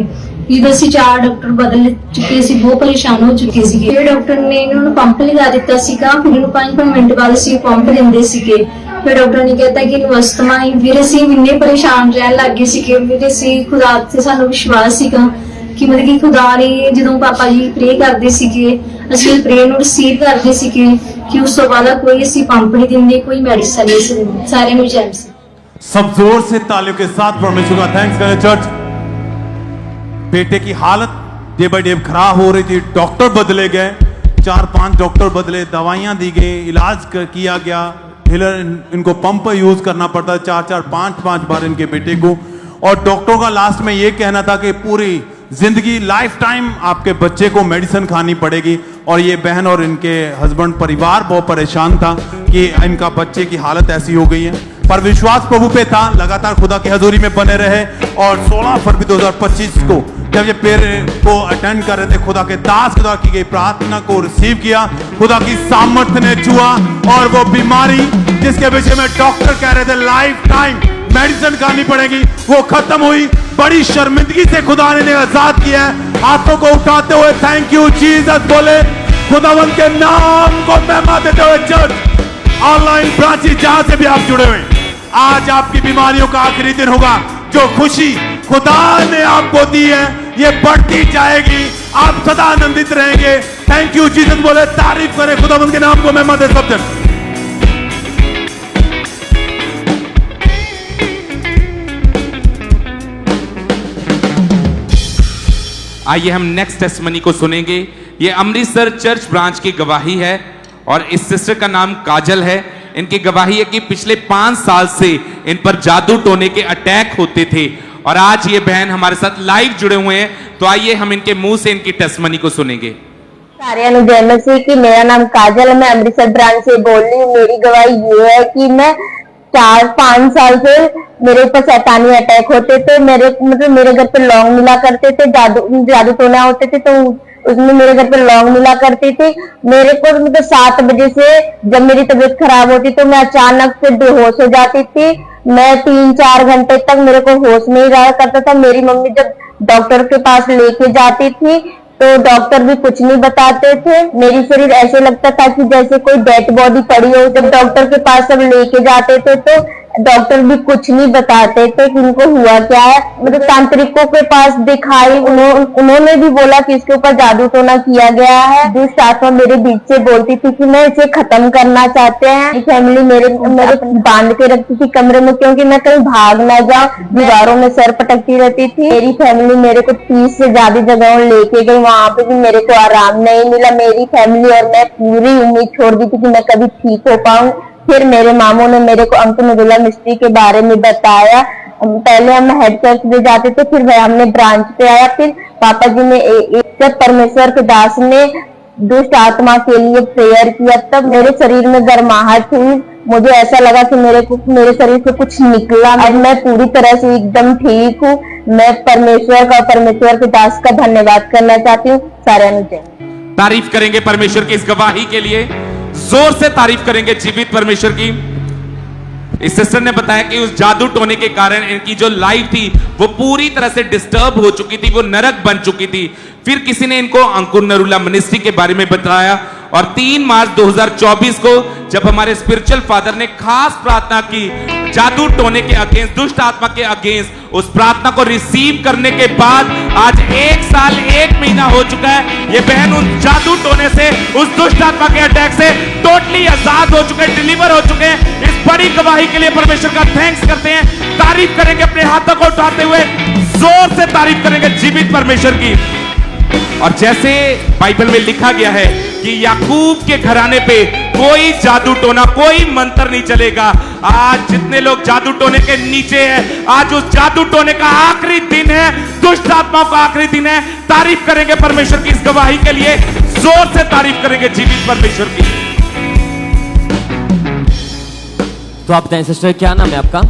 ਜਦੋਂ ਅਸੀਂ 4 ਡਾਕਟਰ ਬਦਲ ਚੁੱਕੇ ਸੀ, ਬਹੁਤ ਪਰੇਸ਼ਾਨ ਹੋ ਚੁੱਕੇ ਸੀਗੇ। ਫਿਰ ਡਾਕਟਰ ਨੇ ਇਹਨਾਂ ਨੂੰ ਪੰਪ ਲਗਾ ਦਿੱਤਾ ਸੀਗਾ, ਫਿਰ ਇਹਨੂੰ 5 ਮਿੰਟ ਬਾਅਦ ਅਸੀਂ ਪੰਪ ਦਿੰਦੇ ਸੀਗੇ। ਫਿਰ ਡਾਕਟਰ ਨੇ ਕਹਿਤਾ ਕਿ ਇਹਨੂੰ ਅਸਥਮਾ ਹੈ। ਫਿਰ ਅਸੀਂ ਇੰਨੇ ਪਰੇਸ਼ਾਨ ਰਹਿਣ ਲੱਗ ਗਏ ਸੀਗੇ। ਫਿਰ ਅਸੀਂ ਖੁਦਾ ਤੇ ਸਾਨੂੰ ਵਿਸ਼ਵਾਸ ਸੀਗਾ ਕਿ ਮਤਲਬ ਕਿ ਖੁਦਾ ਨੇ, ਜਦੋਂ ਪਾਪਾ ਜੀ ਪ੍ਰੇ ਕਰਦੇ ਸੀਗੇ, ਅਸੀਂ ਪ੍ਰੇ ਨੂੰ ਰਿਸੀਵ ਕਰਦੇ ਸੀਗੇ कि उस तो बाद कोई ऐसी पंप नहीं देंगे, कोई मेडिसिन नहीं से देंगे। सारे में जैम से सब जोर से तालियों के साथ परमेश्वर का थैंक्स करें चर्च। बेटे की हालत डे बाय डे खराब हो रही थी, डॉक्टर बदले गए, 4-5 डॉक्टर बदले, दवाइयां दी गई, इलाज किया गया, फिर इनको पंप यूज करना पड़ता है 4-4, 5-5 बार इनके बेटे को। और डॉक्टरों का लास्ट में ये कहना था कि पूरी जिंदगी लाइफ टाइम आपके बच्चे को मेडिसिन खानी पड़ेगी। और ये बहन और इनके हस्बैंड परिवार बहुत परेशान था कि इनका बच्चे की हालत ऐसी हो गई है, पर विश्वास प्रभु पे था, लगातार खुदा की हजूरी में बने रहे। और 16 फरवरी 2025 को जब ये प्रेयर को अटेंड कर रहे थे, खुदा के दास के द्वारा की गई प्रार्थना को रिसीव किया, खुदा की सामर्थ्य ने छुआ और वो बीमारी जिसके विषय में डॉक्टर कह रहे थे लाइफ टाइम मेडिसिन खानी पड़ेगी, वो खत्म हुई। बड़ी शर्मिंदगी से खुदा ने आजाद किया है। हाथों को उठाते हुए थैंक यू जीसस बोले, खुदावंत के नाम को महिमा देते हुए चर्च ऑनलाइन ब्रांचेस जहां से भी आप जुड़े हुए, आज आपकी बीमारियों का आखिरी दिन होगा। जो खुशी खुदा ने आपको दी है ये बढ़ती जाएगी, आप सदा आनंदित रहेंगे। थैंक यू जीसस बोले, तारीफ करें खुदावंत के नाम को महिमा दे सब जन। आइए हम नेक्स्ट टेस्टमनी को सुनेंगे। ये अमृतसर चर्च ब्रांच की गवाही है और इस सिस्टर का नाम काजल है। इनकी गवाही है कि पिछले 5 साल से इन पर जादू टोने के अटैक होते थे और आज ये बहन हमारे साथ लाइव जुड़े हुए हैं। तो आइए हम इनके मुंह से इनकी टेस्टमनी को सुनेंगे। सारे जय मसीह की। मेरा नाम काजल, मैं अमृतसर ब्रांच से बोल रही हूँ। मेरी गवाही ये है कि मैं 4-5 साल से मेरे ऊपर शैतानी अटैक होते थे। मेरे घर पे लौंग मिला करते थे, जादू टोना होते थे, तो उसमें मेरे घर पे लौंग मिला करती थी। मेरे को 7 बजे से जब मेरी तबीयत खराब होती तो मैं अचानक से बेहोश हो जाती थी। मैं 3-4 घंटे तक मेरे को होश नहीं रहा करता था। मेरी मम्मी जब डॉक्टर के पास लेके जाती थी तो डॉक्टर भी कुछ नहीं बताते थे। मेरी शरीर ऐसे लगता था कि जैसे कोई डेड बॉडी पड़ी हो। जब डॉक्टर के पास सब लेके जाते थे तो डॉक्टर भी कुछ नहीं बताते थे कि इनको हुआ क्या है। मतलब तांत्रिकों के पास दिखाई, उन्होंने भी बोला कि इसके ऊपर जादू टोना किया गया है। दुष्ट आत्मा मेरे बीच से बोलती थी कि मैं इसे खत्म करना चाहते हैं। फैमिली मेरे बांध के रखती थी कमरे में, क्योंकि मैं कहीं भाग ना जाऊं। दीवारों में सर पटकती रहती थी। मेरी फैमिली मेरे को 30 से ज्यादा जगहों लेके गई, वहां पे भी मेरे को आराम नहीं मिला। मेरी फैमिली और मैं पूरी उम्मीद छोड़ दी थी कि मैं कभी ठीक हो पाऊं। फिर मेरे मामू ने मेरे को अंक नदुल्ला मिस्त्री के बारे में बताया। पहले हम हेड चर्च में जाते थे, फिर हमने ब्रांच पे आया। फिर पापा जी ने जब परमेश्वर के दास ने दुष्ट आत्मा के लिए प्रेयर किया, तब मेरे शरीर में गर्माहट हुई। मुझे ऐसा लगा कि मेरे शरीर से कुछ निकला। अब मैं पूरी तरह से एकदम ठीक हूँ। मैं परमेश्वर के दास का धन्यवाद करना चाहती हूँ। सारे अनुजय तारीफ करेंगे परमेश्वर की इस गवाही के लिए, जोर से तारीफ करेंगे जीवित परमेश्वर की। इस सिस्टर ने बताया कि उस जादू टोने के कारण इनकी जो लाइफ थी वो पूरी तरह से डिस्टर्ब हो चुकी थी, वो नरक बन चुकी थी। फिर किसी ने इनको अंकुर नरूला मिनिस्ट्री के बारे में बताया और 3 मार्च 2024 को जब हमारे स्पिरिचुअल फादर ने खास प्रार्थना की, जादू टोने के अगेंस्ट, दुष्ट आत्मा के अगेंस्ट उस प्रार्थना को रिसीव करने के बाद आज 1 साल 1 महीना हो चुका है। ये बहन उन जादू टोने से, उस दुष्ट आत्मा के अटैक से टोटली आजाद हो चुके हैं, डिलीवर हो चुके हैं। इस बड़ी गवाही के लिए परमेश्वर का थैंक्स करते हैं, तारीफ करेंगे, अपने हाथों को उठाते हुए जोर से तारीफ करेंगे जीवित परमेश्वर की। और जैसे बाइबल में लिखा गया है कि याकूब के घराने पे कोई जादू टोना, कोई मंत्र नहीं चलेगा। आज जितने लोग जादू टोने के नीचे हैं, आज उस जादू टोने का आखिरी दिन है, दुष्ट आत्माओं का आखिरी दिन है। तारीफ करेंगे परमेश्वर की इस गवाही के लिए, जोर से तारीफ करेंगे जीवित परमेश्वर की। तो आप बताएं सिस्टर, क्या नाम है आपका?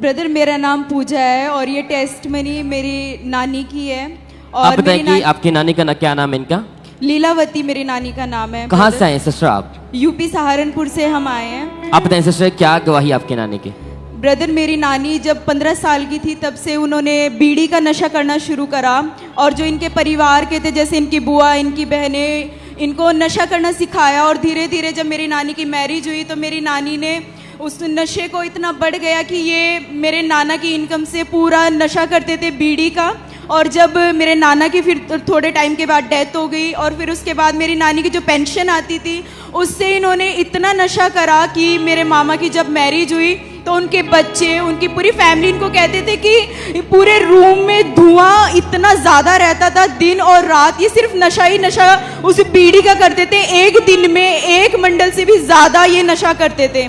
ब्रदर, मेरा नाम पूजा है और ये टेस्टमनी मेरी नानी की है। और आप बताएं कि आपकी नानी का क्या नाम है इनका? लीलावती मेरी नानी का नाम है। कहाँ से आए सिस्टर आप? यूपी सहारनपुर से हम आए हैं। आप बताएं सिस्टर, क्या गवाही आपकी नानी की? ब्रदर, मेरी नानी जब 15 साल की थी तब से उन्होंने बीड़ी का नशा करना शुरू करा, और जो इनके परिवार के थे, जैसे इनकी बुआ, इनकी बहनें, इनको नशा करना सिखाया। और धीरे धीरे जब मेरी नानी की मैरिज हुई तो मेरी नानी ने उस नशे को इतना बढ़ गया कि ये मेरे नाना की इनकम से पूरा नशा करते थे बीड़ी का। और जब मेरे नाना की फिर थोड़े टाइम के बाद डेथ हो गई, और फिर उसके बाद मेरी नानी की जो पेंशन आती थी उससे इन्होंने इतना नशा करा कि मेरे मामा की जब मैरिज हुई तो उनके बच्चे, उनकी पूरी फैमिली इनको कहते थे कि पूरे रूम में धुआं इतना ज़्यादा रहता था दिन और रात। ये सिर्फ नशा ही नशा उस बीड़ी का करते थे। एक दिन में 1 मंडल से भी ज़्यादा ये नशा करते थे।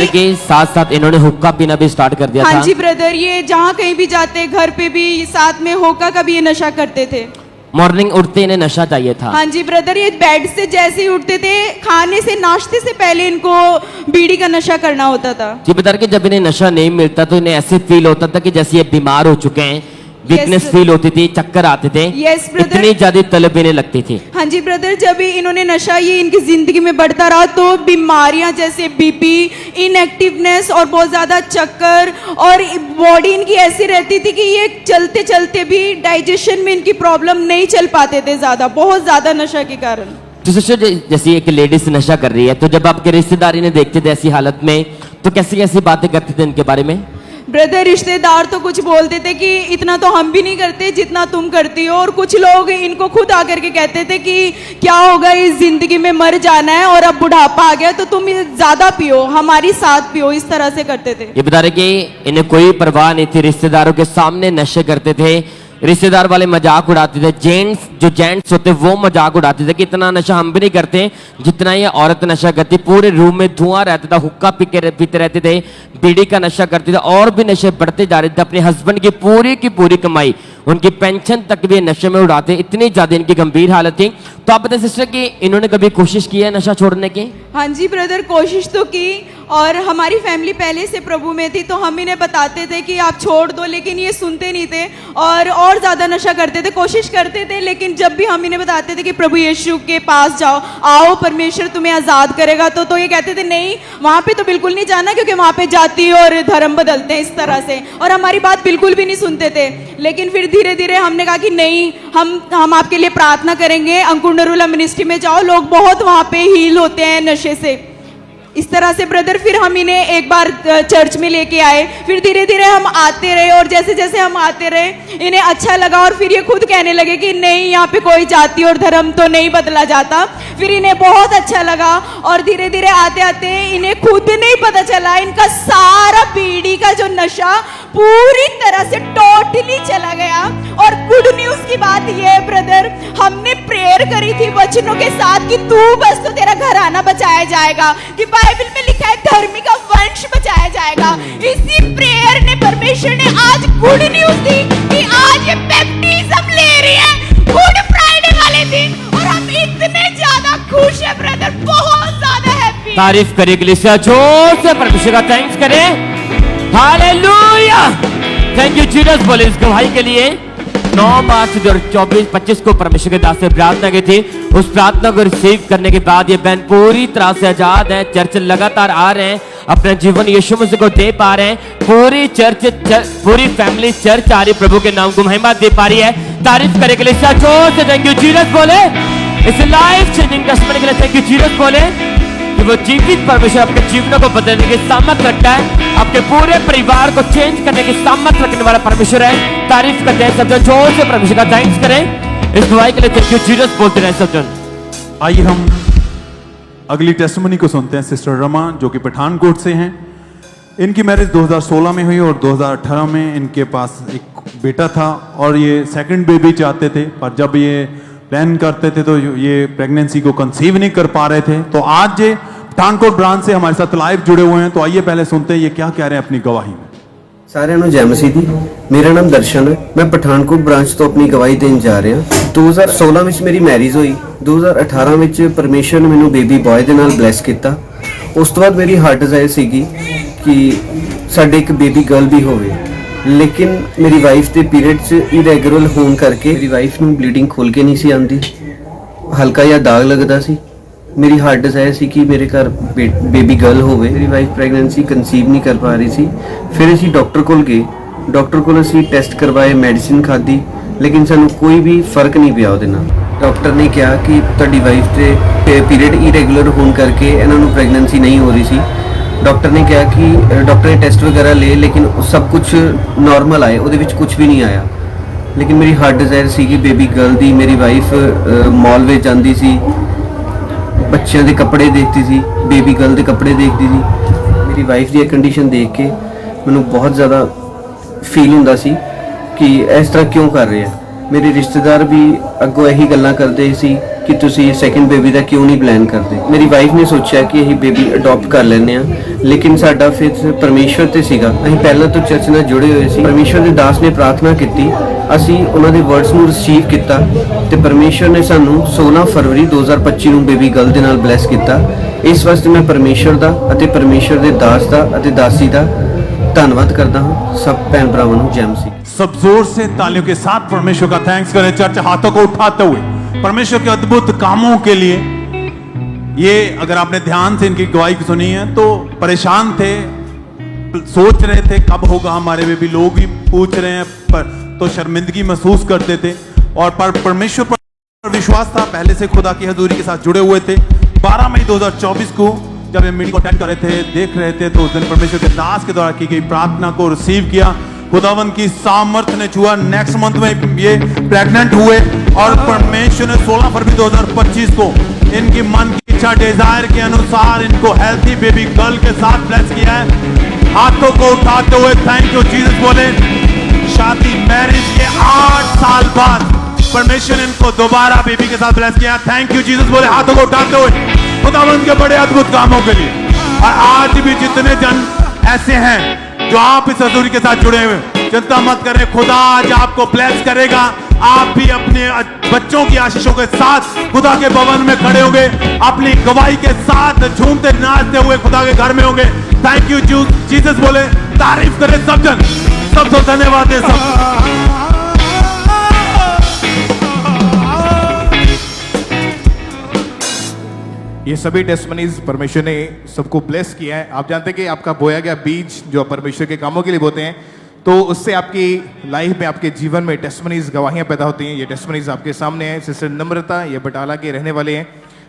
के साथ साथ इन्होंने हुक्का पीना भी स्टार्ट कर दिया था। हाँ जी ब्रदर, ये जहाँ कहीं भी जाते, घर पे भी साथ में हुक्का का भी ये नशा करते थे। मॉर्निंग उठते इन्हें नशा चाहिए था। हाँ जी ब्रदर, ये बेड से जैसे ही उठते थे, खाने से, नाश्ते से पहले इनको बीड़ी का नशा करना होता था। जी बता कि जब इन्हें नशा नहीं मिलता तो इन्हें ऐसे फील होता था कि जैसे ये बीमार हो चुके हैं, वीकनेस फील होती थी, चक्कर आते थे, इतनी ज्यादा तलब इन्हें लगती थी। हाँ जी ब्रदर, जब इन्होंने नशा ये इनकी जिंदगी में बढ़ता रहा तो बीमारियां जैसे बीपी, इनएक्टिवनेस और बहुत ज्यादा चक्कर, और बॉडी इनकी ऐसी रहती थी कि ये चलते चलते भी डाइजेशन में इनकी प्रॉब्लम नहीं चल पाते थे ज्यादा, बहुत ज्यादा नशा के कारण। तो सिस्टर, जैसे एक लेडीज नशा कर रही है, तो जब आपके रिश्तेदार इन्हें देखते थे ऐसी हालत में, तो कैसी कैसी बातें करते थे इनके बारे में? ब्रदर, रिश्तेदार तो कुछ बोलते थे कि इतना तो हम भी नहीं करते जितना तुम करती हो, और कुछ लोग इनको खुद आकर के कहते थे कि क्या होगा, इस जिंदगी में मर जाना है और अब बुढ़ापा आ गया तो तुम ज्यादा पियो, हमारी साथ पियो, इस तरह से करते थे। ये बता रहे कि इन्हें कोई परवाह नहीं थी, रिश्तेदारों के सामने नशे करते थे, रिश्तेदार वाले मजाक उड़ाते थे, जेंट्स होते वो मजाक उड़ाते थे कि इतना नशा हम भी नहीं करते जितना ये औरत नशा करती। पूरे रूम में धुआं रहता था, हुक्का पीते रहते थे, बीड़ी का नशा करते थे, और भी नशे बढ़ते जा रहे थे। अपने हस्बैंड की पूरी कमाई, उनकी पेंशन तक भी नशे में उड़ाते, इतनी ज्यादा इनकी गंभीर हालत थी। तो आप बताएं सिस्टर कि इन्होंने कभी कोशिश की है नशा छोड़ने की? हाँ जी ब्रदर, कोशिश तो की, और हमारी फैमिली पहले से प्रभु में थी तो हम इन्हें बताते थे कि आप छोड़ दो, लेकिन ये सुनते नहीं थे और ज्यादा नशा करते थे। कोशिश करते थे, लेकिन जब भी हम इन्हें बताते थे कि प्रभु यीशु के पास जाओ, आओ परमेश्वर तुम्हें आजाद करेगा, तो ये कहते थे नहीं, वहां पे तो बिल्कुल नहीं जाना, क्योंकि वहां पे जाति और धर्म बदलते हैं, इस तरह से, और हमारी बात बिल्कुल भी नहीं सुनते थे। लेकिन फिर धीरे धीरे हमने कहा कि नहीं, हम आपके लिए प्रार्थना करेंगे, अंकुर नरूला मिनिस्ट्री में जाओ, लोग बहुत वहां पे हील होते हैं नशे से। इस तरह से ब्रदर फिर हम इन्हें एक बार चर्च में लेके आए, फिर धीरे धीरे हम आते रहे, और जैसे जैसे हम आते रहे इन्हें अच्छा लगा, और फिर ये खुद कहने लगे कि नहीं, यहाँ पे कोई जाति और धर्म तो नहीं बदला जाता। फिर इन्हें बहुत अच्छा लगा, और धीरे धीरे आते आते इन्हें खुद नहीं पता चला, इनका सारा बीड़ी का जो नशा पूरी तरह से टोटली चला गया। और गुड न्यूज की बात ये है ब्रदर, हमने प्रेयर करी थी वचनों के साथ कि तू बस तो तेरा घराना बचाया जाएगा, कि बाइबल में लिखा है धर्मी का वंश बचाया जाएगा। इसी प्रेयर ने, परमेश्वर ने आज गुड न्यूज दी कि आज ये बैप्टिज्म ले रही है गुड फ्राइडे वाले दिन, और हम इतने ज्यादा खुश है ब्रदर, बहुत ज्यादा हैप्पी। तारीफ करे कलीसिया, जोर से परमेश्वर का थैंक्स करें। Hallelujah, thank you Jesus. बोले इस गवाही के लिए 9 मार्च 2024-25 को परमेश्वर के दास से प्रार्थना की थी। उस प्रार्थना को रिसीव करने के बाद ये बहन पूरी तरह से आजाद है, चर्च लगातार आ रहे हैं, अपना जीवन यीशु मसीह को दे पा रहे हैं। पूरी पूरी फैमिली चर्च आ रही, प्रभु के नाम को महिमा दे पा रही है। तारीफ करे के लिए जोर से थैंक यू जीसस बोले। इस लाइफ चेंजिंग टेस्टिमनी के लिए थैंक यू जीसस बोले कि वो जीवित परमेश्वर अपने जीवनों को बदलने के सामर्थ्य रखता है। आपके पूरे परिवार को चेंज करने की सामर्थ रखने वाला परमेश्वर है। तारीफ करते हैं सब जन, जोर से परमेश्वर का थैंक्स करें इस गवाही के लिए। थैंक यू जीसस बोलते रहे सब जन। आइए हम अगली टेस्टमनी को सुनते हैं। सिस्टर रमा जो कि पठानकोट से हैं। इनकी मैरिज 2016 में हुई और 2018 में इनके पास एक बेटा था और ये सेकंड बेबी चाहते थे, पर जब ये प्लान करते थे तो ये प्रेगनेंसी को कंसीव नहीं कर पा रहे थे। तो आज ये पठानकोट ब्रांच से हमारे साथ लाइव जुड़े हुए हैं। तो आइए पहले सुनते हैं ये क्या कह रहे हैं अपनी गवाही में। ਸਾਰਿਆਂ ਨੂੰ ਜੈ ਮਸੀਹ ਦੀ। ਮੇਰਾ ਨਾਮ ਦਰਸ਼ਨ ਹੈ। ਮੈਂ ਪਠਾਨਕੋਟ ਬ੍ਰਾਂਚ ਤੋਂ ਆਪਣੀ ਗਵਾਹੀ ਦੇਣ ਜਾ ਰਿਹਾ। 2016 ਵਿੱਚ ਮੇਰੀ ਮੈਰਿਜ ਹੋਈ। 2018 ਵਿੱਚ ਪਰਮੇਸ਼ਰ ਨੇ ਮੈਨੂੰ ਬੇਬੀ ਬॉय ਦੇ ਨਾਲ ਬਲੈਸ ਕੀਤਾ। ਉਸ ਤੋਂ ਬਾਅਦ ਮੇਰੀ ਹਾਰਟ ਡਿਜ਼ਾਇਰ ਸੀਗੀ ਕਿ ਸਾਡੇ ਇੱਕ ਬੇਬੀ ਗਰਲ ਵੀ ਹੋਵੇ, ਲੇਕਿਨ ਮੇਰੀ ਵਾਈਫ ਦੇ ਪੀਰੀਅਡਸ ਇਰੈਗੂਲਰ ਹੋਣ ਕਰਕੇ ਮੇਰੀ ਵਾਈਫ ਨੂੰ ਬਲੀਡਿੰਗ ਖੁੱਲ ਕੇ ਨਹੀਂ ਸੀ ਆਉਂਦੀ, ਹਲਕਾ ਜਿਹਾ ਦਾਗ ਲੱਗਦਾ ਸੀ। ਮੇਰੀ ਹਾਰਟ ਡਿਜ਼ਾਇਰ ਸੀ ਕਿ ਮੇਰੇ ਘਰ ਬੇਬੀ ਗਰਲ ਹੋਵੇ। ਮੇਰੀ ਵਾਈਫ ਪ੍ਰੈਗਨੈਂਸੀ ਕਨਸੀਵ ਨਹੀਂ ਕਰ ਪਾ ਰਹੀ ਸੀ। ਫਿਰ ਅਸੀਂ ਡਾਕਟਰ ਕੋਲ ਗਏ। ਡਾਕਟਰ ਕੋਲ ਅਸੀਂ ਟੈਸਟ ਕਰਵਾਏ, ਮੈਡੀਸਿਨ ਖਾਧੀ, ਲੇਕਿਨ ਸਾਨੂੰ ਕੋਈ ਵੀ ਫਰਕ ਨਹੀਂ ਪਿਆ ਉਹਦੇ ਨਾਲ। ਡਾਕਟਰ ਨੇ ਕਿਹਾ ਕਿ ਤੁਹਾਡੀ ਵਾਈਫ ਦੇ ਪੀਰੀਅਡ ਇਰੈਗੂਲਰ ਹੋਣ ਕਰਕੇ ਇਹਨਾਂ ਨੂੰ ਪ੍ਰੈਗਨੈਂਸੀ ਨਹੀਂ ਹੋ ਰਹੀ ਸੀ। ਡਾਕਟਰ ਨੇ ਕਿਹਾ ਕਿ ਡਾਕਟਰ ਨੇ ਟੈਸਟ ਵਗੈਰਾ ਲਏ, ਲੇਕਿਨ ਸਭ ਕੁਝ ਨਾਰਮਲ ਆਏ, ਉਹਦੇ ਵਿੱਚ ਕੁਝ ਵੀ ਨਹੀਂ ਆਇਆ। ਲੇਕਿਨ ਮੇਰੀ ਹਾਰਟ ਡਿਜ਼ਾਇਰ ਸੀ ਕਿ ਬੇਬੀ ਗਰਲ ਦੀ। ਮੇਰੀ ਵਾਈਫ ਮਾਲ ਵਿੱਚ ਜਾਂਦੀ ਸੀ, ਬੱਚਿਆਂ ਦੇ ਕੱਪੜੇ ਦੇਖਦੀ ਸੀ, ਬੇਬੀ ਗਰਲ ਦੇ ਕੱਪੜੇ ਦੇਖਦੀ ਸੀ। ਮੇਰੀ ਵਾਈਫ ਦੀ ਇਹ ਕੰਡੀਸ਼ਨ ਦੇਖ ਕੇ ਮੈਨੂੰ ਬਹੁਤ ਜ਼ਿਆਦਾ ਫੀਲ ਹੁੰਦਾ ਸੀ ਕਿ ਇਸ ਤਰ੍ਹਾਂ ਕਿਉਂ ਕਰ ਰਹੇ ਆ। ਮੇਰੇ ਰਿਸ਼ਤੇਦਾਰ ਵੀ ਅੱਗੋਂ ਇਹੀ ਗੱਲਾਂ ਕਰਦੇ ਸੀ ਕਿ ਤੁਸੀਂ ਸੈਕਿੰਡ ਬੇਬੀ ਦਾ ਕਿਉਂ ਨਹੀਂ ਪਲਾਨ ਕਰਦੇ। ਮੇਰੀ ਵਾਈਫ ਨੇ ਸੋਚਿਆ ਕਿ ਅਸੀਂ ਬੇਬੀ ਅਡਾਪਟ ਕਰ ਲੈਂਦੇ ਆ, ਲੇਕਿਨ ਸਾਡਾ ਫਿਰ ਪਰਮੇਸ਼ਵਰ ਤੇ ਸੀਗਾ। ਅਸੀਂ ਪਹਿਲਾਂ ਤੋਂ ਚਰਚ ਨਾਲ ਜੁੜੇ ਹੋਏ ਸੀ। ਪਰਮੇਸ਼ਵਰ ਦੇ ਦਾਸ ਨੇ ਪ੍ਰਾਰਥਨਾ ਕੀਤੀ, ਅਸੀਂ ਉਹਨਾਂ ਦੇ ਵਰਡਸ ਨੂੰ ਰਿਸੀਵ ਕੀਤਾ ਤੇ ਪਰਮੇਸ਼ਵਰ ਨੇ ਸਾਨੂੰ 16 ਫਰਵਰੀ 2025 ਨੂੰ ਬੇਬੀ ਗਰਲ ਦੇ ਨਾਲ ਬਲੈਸ ਕੀਤਾ। ਇਸ ਵਾਸਤੇ ਮੈਂ ਪਰਮੇਸ਼ਵਰ ਦਾ ਅਤੇ ਪਰਮੇਸ਼ਵਰ ਦੇ ਦਾਸ ਦਾ ਅਤੇ ਦਾਸੀ ਦਾ ਧੰਨਵਾਦ करता हूँ। सब बहन भरावां ਨੂੰ जय मसीह। सब जोर से तालियों के साथ परमेश्वर का थैंक्स करें। चर्च हाथों को उठाते हुए परमेश्वर के अद्भुत कामों के लिए। ये अगर आपने ध्यान से इनकी गवाही सुनी है तो परेशान थे, सोच रहे थे कब होगा हमारे बेबी। लोग भी पूछ रहे हैं पर तो शर्मिंदगी महसूस करते थे और पर परमेश्वर पर विश्वास था। पहले से खुदा की हजूरी के साथ जुड़े हुए थे। 12 मई 2024 को जब ये मीटिंग को अटेंड कर रहे थे, देख रहे थे, तो उस दिन परमेश्वर के दास के द्वारा की गई प्रार्थना को रिसीव किया। खुदावन की सामर्थ ने छुआ। नेक्स्ट मंथ में ये प्रेग्नेंट हुए और परमेश्वर ने 16 फरवरी 2025 को इनकी मन की इच्छा डिजायर के अनुसार इनको हेल्थी बेबी गर्ल के साथ ब्लेस किया है। हाथों को उठाते हुए थैंक यू जीसस बोले। शादी मैरिज के 8 साल बाद परमेश्वर ने इनको दोबारा बेबी के साथ ब्लेस किया। थैंक यू जीसस बोले हाथों को उठाते हुए खुदावंद के बड़े अद्भुत कामों के लिए। और आज भी जितने जन ऐसे हैं जो आप इस हजूरी के साथ जुड़े हुए, चिंता मत करें, खुदा आज आपको ब्लेस करेगा। आप भी अपने बच्चों की आशीषों के साथ खुदा के भवन में खड़े होंगे, अपनी गवाही के साथ झूमते नाचते हुए खुदा के घर में होंगे। थैंक यू जीसस बोले, तारीफ करें सब जन, सबको धन्यवाद दें सब। ये सभी टेस्टमनीज परमेश्वर ने सबको ब्लेस किया है। आप जानते हैं कि आपका बोया गया बीज जो परमेश्वर के कामों के लिए बोते हैं, तो उससे आपकी लाइफ में, आपके जीवन में टेस्टमनीज, गवाहियां पैदा होती हैं। ये टेस्टमनीज आपके सामने हैं। सिस्टर नम्रता, ये बटाला के रहने वाले हैं।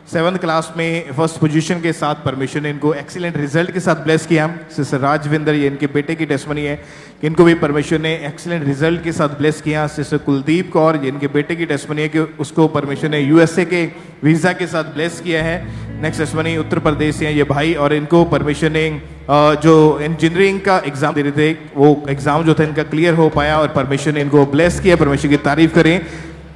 7th क्लास में फर्स्ट पोजीशन के साथ परमेश्वर ने इनको एक्सीलेंट रिजल्ट के साथ ब्लेस किया। सिस्टर राजविंदर, ये इनके बेटे की टेस्टमनी है कि इनको भी परमेश्वर ने एक्सीलेंट रिजल्ट के साथ ब्लेस किया। सिस्टर कुलदीप कौर, ये इनके बेटे की टेस्टमनी है कि उसको परमेश्वर ने USA के वीज़ा के साथ ब्लेस किया है। नेक्स्ट टेस्टमनी उत्तर प्रदेश से हैं ये भाई, और इनको परमेश्वर ने जो इंजीनियरिंग का एग्जाम दे रहे थे, वो एग्जाम जो था इनका क्लियर हो पाया और परमेश्वर ने इनको ब्लेस किया। परमेश्वर की तारीफ करें।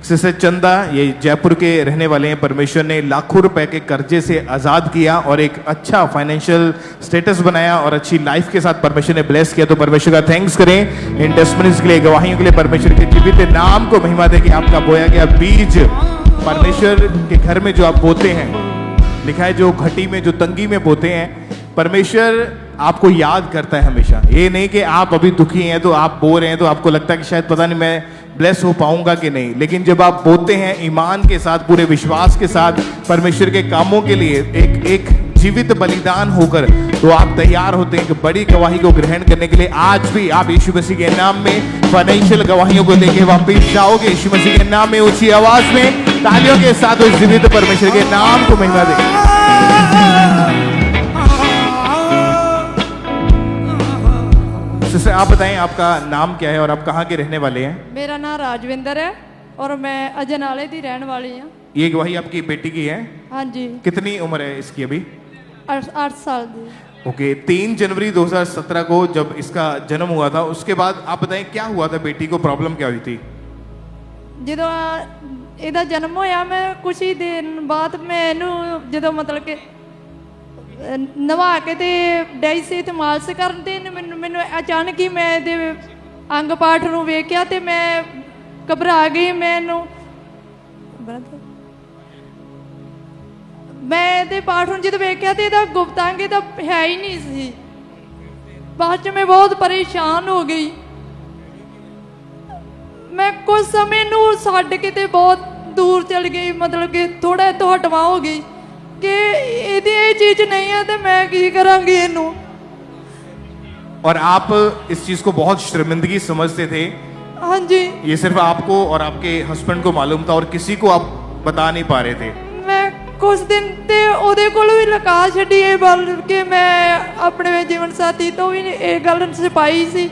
सिस्टर चंदा, ये जयपुर के रहने वाले हैं। परमेश्वर ने लाखों रुपए के कर्जे से आज़ाद किया और एक अच्छा फाइनेंशियल स्टेटस बनाया और अच्छी लाइफ के साथ परमेश्वर ने ब्लेस किया। तो परमेश्वर का थैंक्स करें इन टेस्टमनीज के लिए, गवाहियों के लिए। परमेश्वर के जीवित नाम को महिमा दे कि आपका बोया गया बीज परमेश्वर के घर में जो आप बोते हैं, लिखा है जो घटी में, जो तंगी में बोते हैं, परमेश्वर आपको याद करता है हमेशा। ये नहीं कि आप अभी दुखी हैं तो आप बो रहे हैं तो आपको लगता है कि शायद पता नहीं मैं ब्लेस हो पाऊंगा कि नहीं, लेकिन जब आप बोते हैं ईमान के साथ, पूरे विश्वास के साथ परमेश्वर के कामों के लिए, एक जीवित बलिदान होकर, तो आप तैयार होते हैं कि बड़ी गवाही को ग्रहण करने के लिए। आज भी आप यीशु मसीह के नाम में फाइनेंशियल गवाहियों को लेके वापिस जाओगे। यीशु मसीह के नाम में ऊंची आवाज में तालियों के साथ उस जीवित परमेश्वर के नाम को महिमा दें। सिस्टर आप बताएं आपका नाम क्या है और आप कहाँ के रहने वाले हैं? मेरा नाम राजविंदर है और मैं अजनाले की रहने वाली हूँ। ये गवाही आपकी बेटी की है? हाँ जी। कितनी उम्र है इसकी अभी? 8 साल की। ओके, 3 जनवरी 2017 को जब इसका जन्म हुआ था, उसके बाद आप बताएं क्या हुआ था, बेटी को प्रॉब्लम क्या हुई थी? ਜਦੋਂ ਇਹਦਾ ਜਨਮ ਹੋਇਆ ਮੈਂ ਕੁਝ ਹੀ ਦਿਨ ਬਾਅਦ ਮੈਂ ਇਹਨੂੰ ਜਦੋਂ ਮਤਲਬ ਕਿ ਨਵਾ ਕੇ ਤੇ ਡਾਈ ਸੀ ਤੇ ਮਾਲਸ਼ ਕਰਨ ਤੇ ਮੈਨੂੰ ਅਚਾਨਕ ਹੀ ਮੈਂ ਇਹਦੇ ਅੰਗ ਪਾਠ ਨੂੰ ਵੇਖਿਆ ਤੇ ਮੈਂ ਘਬਰਾ ਗਈ। ਮੈਂ ਇਹਦੇ ਪਾਠ ਨੂੰ ਜਦੋਂ ਵੇਖਿਆ ਤੇ ਇਹਦਾ ਗੁਪਤਾਂਗ ਇਹਦਾ ਹੈ ਹੀ ਨਹੀਂ ਸੀ। ਬਾਅਦ ਚ ਮੈਂ ਬਹੁਤ ਪਰੇਸ਼ਾਨ ਹੋ ਗਈ। ਮੈਂ ਕੁਝ ਸਮੇਂ ਨੂੰ ਛੱਡ ਕੇ ਤੇ ਬਹੁਤ ਦੂਰ ਚਲ ਗਈ, ਮਤਲਬ ਕਿ ਥੋੜਾ ਤੋਂ ਹਟਵਾ ਹੋ ਗਈ कि ਇਹਦੀ ਇਹ ਚੀਜ਼ नहीं है तो मैं ਕੀ ਕਰਾਂਗੀ ਇਹਨੂੰ। और आप इस चीज को बहुत शर्मिंदगी समझते थे? हाँ जी। ये सिर्फ आपको और आपके हस्बैंड को मालूम था और किसी को आप बता नहीं पा रहे थे? मैं कुछ दिन ते ਉਹਦੇ ਕੋਲੋਂ ਵੀ ਲੁਕਾ ਛੱਡੀ ਇਹ ਬਲਕਿ ਮੈਂ ਆਪਣੇ ਜੀਵਨ ਸਾਥੀ ਤੋਂ ਵੀ ਇਹ ਗੱਲ ਛੁਪਾਈ ਸੀ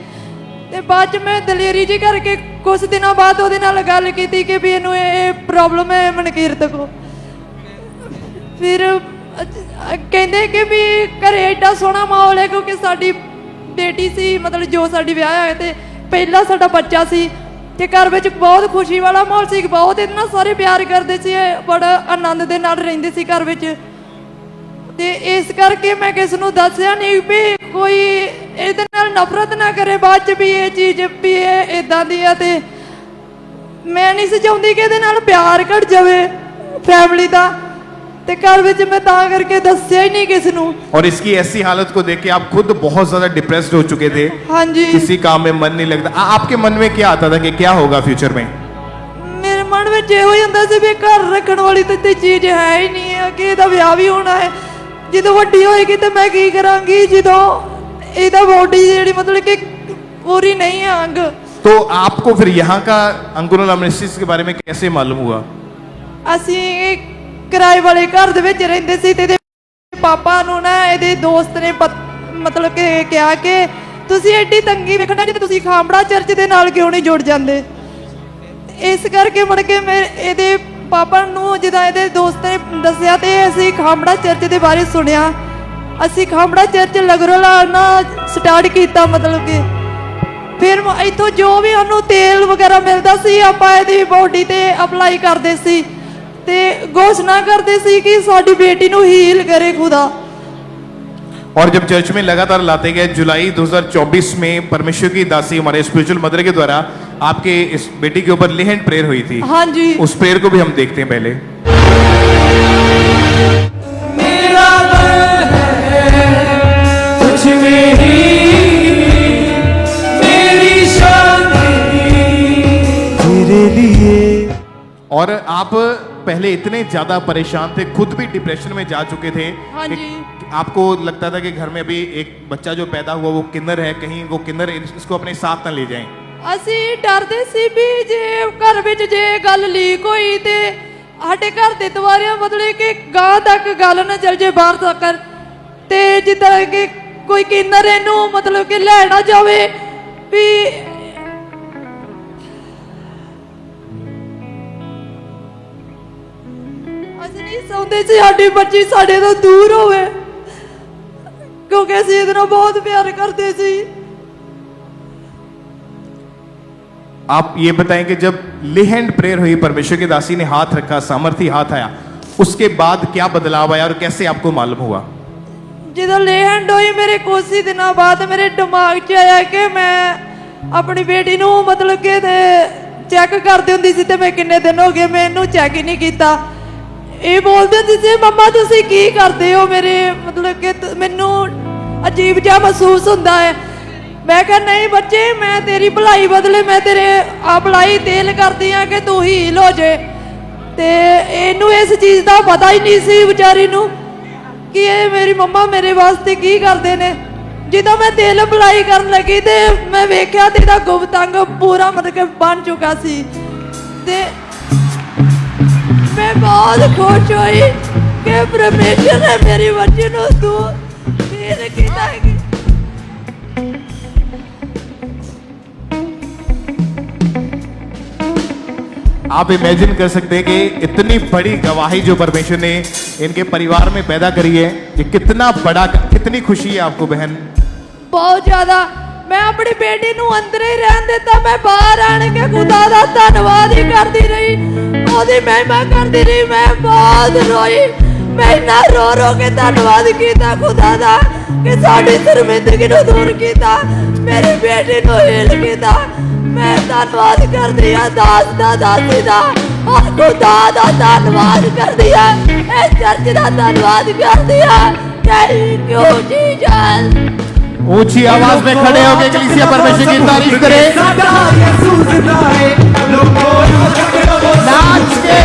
ਤੇ ਬਾਅਦ ਚ ਮੈਂ ਦਲੇਰੀ ਜੀ ਕਰਕੇ ਕੁਝ ਦਿਨਾਂ ਬਾਅਦ ਉਹਦੇ ਨਾਲ ਗੱਲ ਕੀਤੀ ਕਿ ਵੀ ਇਹਨੂੰ ਇਹ ਪ੍ਰੋਬਲਮ ਹੈ ਮਨਕੀਰਤ ਕੋ। ਫਿਰ ਕਹਿੰਦੇ ਕਿ ਵੀ ਘਰੇ ਐਡਾ ਸੋਹਣਾ ਮਾਹੌਲ ਹੈ ਕਿਉਂਕਿ ਸਾਡੀ ਬੇਟੀ ਸੀ, ਮਤਲਬ ਜੋ ਸਾਡੀ ਵਿਆਹ ਹੋਇਆ ਤੇ ਪਹਿਲਾ ਸਾਡਾ ਬੱਚਾ ਸੀ ਤੇ ਘਰ ਵਿੱਚ ਬਹੁਤ ਖੁਸ਼ੀ ਵਾਲਾ ਮਾਹੌਲ ਸੀ, ਬਹੁਤ ਇਹਨਾਂ ਸਾਰੇ ਪਿਆਰ ਕਰਦੇ ਸੀ, ਬੜਾ ਆਨੰਦ ਦੇ ਨਾਲ ਰਹਿੰਦੇ ਸੀ ਘਰ ਵਿੱਚ। ਤੇ ਇਸ ਕਰਕੇ ਮੈਂ ਕਿਸ ਨੂੰ ਦੱਸਿਆ ਨਹੀਂ ਵੀ ਕੋਈ ਇਹਦੇ ਨਾਲ ਨਫ਼ਰਤ ਨਾ ਕਰੇ ਬਾਅਦ ਚ ਵੀ ਇਹ ਚੀਜ਼ ਵੀ ਇਹ ਇਦਾਂ ਦੀ ਆ। ਤੇ ਮੈਂ ਨਹੀਂ ਸੀ ਚਾਹੁੰਦੀ ਕਿ ਇਹਦੇ ਨਾਲ ਪਿਆਰ ਘਟ ਜਾਵੇ ਫੈਮਿਲੀ ਦਾ, ਤੇ घर ਵਿੱਚ मैं ਤਾਂ करके ਦੱਸਿਆ ਹੀ नहीं किसी ਨੂੰ। और इसकी ऐसी हालत को देख के आप खुद बहुत ज्यादा डिप्रेस्ड हो चुके थे? हाँ जी। किसी काम में मन नहीं लगता। आपके मन में क्या आता था कि क्या होगा फ्यूचर में? ਮੇਰੇ ਮਨ ਵਿੱਚ ਇਹੋ ਹੀ ਹੁੰਦਾ ਸੀ ਵੀ ਘਰ ਰੱਖਣ ਵਾਲੀ ਤਾਂ ਤੇ ਚੀਜ਼ ਹੈ ਹੀ ਨਹੀਂ ਹੈ ਕਿ ਇਹਦਾ ਵਿਆਹ ਵੀ ਹੋਣਾ ਹੈ। ਜਦੋਂ ਵੱਡੀ ਹੋਏਗੀ ਤੇ ਮੈਂ ਕੀ ਕਰਾਂਗੀ ਜਦੋਂ ਇਹਦਾ ਬੋਡੀ ਜਿਹੜੀ ਮਤਲਬ ਕਿ पूरी नहीं है अंग। तो आपको फिर यहाँ का अंगुरल अमृतसर के बारे में कैसे मालूम हुआ? ਅਸੀਂ ਕਿਰਾਏ ਵਾਲੇ ਘਰ ਦੇ ਵਿੱਚ ਰਹਿੰਦੇ ਸੀ ਤੇ ਇਹਦੇ ਪਾਪਾ ਨੂੰ ਨਾ ਇਹਦੇ ਦੋਸਤ ਨੇ ਮਤਲਬ ਕਿ ਕਿਹਾ ਕਿ ਤੁਸੀਂ ਐਡੀ ਤੰਗੀ ਵੇਖਣਾ ਜੇ ਤੁਸੀਂ ਖਾਂਬੜਾ ਚਰਚ ਦੇ ਨਾਲ ਕਿਉਂ ਨਹੀਂ ਜੁੜ ਜਾਂਦੇ। ਇਸ ਕਰਕੇ ਮੁੜ ਕੇ ਮੈਂ ਇਹਦੇ ਪਾਪਾ ਨੂੰ ਜਦੋਂ ਇਹਦੇ ਦੋਸਤ ਨੇ ਦੱਸਿਆ ਤੇ ਅਸੀਂ ਖਾਂਬੜਾ ਚਰਚ ਦੇ ਬਾਰੇ ਸੁਣਿਆ। ਅਸੀਂ ਖਾਂਬੜਾ ਚਰਚ ਲਗਰੋਲਾ ਨਾ ਸਟਾਰਟ ਕੀਤਾ, ਮਤਲਬ ਕਿ ਫਿਰ ਇੱਥੋਂ ਜੋ ਵੀ ਉਹਨੂੰ ਤੇਲ ਵਗੈਰਾ ਮਿਲਦਾ ਸੀ ਆਪਾਂ ਇਹਦੀ ਬੋਡੀ ਤੇ ਅਪਲਾਈ ਕਰਦੇ ਸੀ ਤੇ घोषणा करते सी कि साडी बेटी नु हील करे खुदा। और जब चर्च में लगातार लाते गए, जुलाई 2024 में परमेश्वर की दासी हमारे स्पिरिचुअल मदर के द्वारा आपके इस बेटी के ऊपर लेहन प्रेयर हुई थी। हाँ जी। उस प्रेयर को भी हम देखते हैं पहले। मेरा दिल है तुझ में ही, मेरी शादी तेरे लिए। और आप पहले इतने ज्यादा परेशान थे, खुद भी डिप्रेशन में जा चुके थे। हाँ जी। आपको लगता था कि घर में अभी एक बच्चा जो पैदा हुआ वो किन्नर है, कहीं वो किन्नर इसको अपने साथ ना ले जाएं। ਅਸੀਂ ਡਰਦੇ ਸੀ ਵੀ ਜੇ ਘਰ ਵਿੱਚ ਜੇ ਗੱਲ ਲੀਕ ਹੋਈ ਤੇ ਸਾਡੇ ਘਰ ਦੇ ਦੁਆਰੇ ਮਤਲਬ ਕਿ ਗਾਂ ਤੱਕ ਗੱਲ ਨਾ ਚੱਲ ਜੇ ਬਾਹਰ ਤੱਕ, ਤੇ ਜਿੱਦਾਂ ਕਿ ਕੋਈ ਕਿੰਨਰ ਇਹਨੂੰ ਮਤਲਬ ਕਿ ਲੈ ਨਾ ਜਾਵੇ ਵੀ ਅਸੀਂ ਨਹੀਂ ਚਾਹੁੰਦੇ ਸੀ ਸਾਡੀ ਬੱਚੀ ਸਾਡੇ ਤੋਂ ਦੂਰ ਹੋਵੇ ਕਿਉਂਕਿ ਅਸੀਂ ਇਹਦੇ ਨਾਲ ਬਹੁਤ ਪਿਆਰ ਕਰਦੇ ਸੀ। आप ये बताएं कि जब लेहन प्रेयर हुई, परमेश्वर की दासी ने हाथ रखा, सामर्थी हाथ आया, उसके बाद क्या बदलाव आया और कैसे आपको मालूम हुआ? ਜਦੋਂ ਲੇਹੰਡ ਹੋਈ ਮੇਰੇ ਕੁਝ ਹੀ ਦਿਨਾਂ ਬਾਅਦ ਮੇਰੇ ਦਿਮਾਗ 'ਚ ਆਇਆ ਕਿ ਮੈਂ ਆਪਣੀ ਬੇਟੀ ਨੂੰ ਮਤਲਬ ਕਿ ਚੈੱਕ ਕਰਦੀ ਹੁੰਦੀ ਸੀ ਤੇ ਮੈਂ ਕਿੰਨੇ ਦਿਨ ਹੋ ਗਏ ਮੈਂ ਇਹਨੂੰ ਚੈੱਕ ਹੀ ਨਹੀਂ ਕੀਤਾ। ਇਹ ਬੋਲਦੇ ਹੁੰਦੀ ਸੀ ਮੰਮਾ ਤੁਸੀਂ ਕੀ ਕਰਦੇ ਹੋ, ਮੇਰੇ ਮਤਲਬ ਕਿ ਮੈਨੂੰ ਅਜੀਬ ਜਿਹਾ ਮਹਿਸੂਸ ਹੁੰਦਾ ਹੈ। ਮੈਂ ਕਿਹਾ ਨਹੀਂ ਬੱਚੇ, ਮੈਂ ਤੇਰੀ ਭਲਾਈ ਬਦਲੇ ਮੈਂ ਤੇਰੇ ਅਪਲਾਈ ਤੇਲ ਕਰਦੀ ਆ ਕਿ ਤੂੰ ਹੀਲ ਹੋ ਜੇ। ਤੇ ਇਹਨੂੰ ਇਸ ਚੀਜ਼ ਦਾ ਪਤਾ ਹੀ ਨਹੀਂ ਸੀ ਵਿਚਾਰੀ ਨੂੰ ਕਿ ਇਹ ਮੇਰੀ ਮੰਮਾ ਮੇਰੇ ਵਾਸਤੇ ਕੀ ਕਰਦੇ ਨੇ। ਜਦੋਂ ਮੈਂ ਤੇਲ ਅਪਲਾਈ ਕਰਨ ਲੱਗੀ ਤੇ ਮੈਂ ਵੇਖਿਆ ਤੇ ਇਹਦਾ ਗੁਪਤ ਅੰਗ ਪੂਰਾ ਮਤਲਬ ਕਿ ਬਣ ਚੁੱਕਾ ਸੀ ਤੇ ਮੈਂ ਬਹੁਤ ਖੁਸ਼ ਹੋਈ ਕਿ ਪਰਮੇਸ਼ਰ ਨੇ ਮੇਰੀ ਬੱਚੀ ਨੂੰ ਤੂੰ ਹੀਲ ਕੀਤਾ ਹੈ। आप इमेजिन कर सकते हैं कि इतनी बड़ी गवाही जो परमेश्वर ने इनके परिवार में पैदा करी है, ये कितना बड़ा, कितनी खुशी है आपको बहन? बहुत ज्यादा। मैं अपनी बेटी नू अंदर ही रहन देता, मैं बाहर आने के खुदा दा धन्नवाद ही करती रही, ओदी महिमा करती रही। मैं बहुत रोई, मैं इन्ना रो रो के धन्नवाद किया खुदा दा कि साडी शर्मिंदगी नू दूर किया, मेरी बेटी नू हील किया। मैं धन्नवाद कर दिया दास दा, दासी दा और खुदा दा धन्नवाद कर दिया, इस चर्च दा धन्नवाद कर दिया। Thank you Jesus. ऊंची आवाज में खड़े होकर कलीसिया परमेश्वर की तारीफ करें। नाच के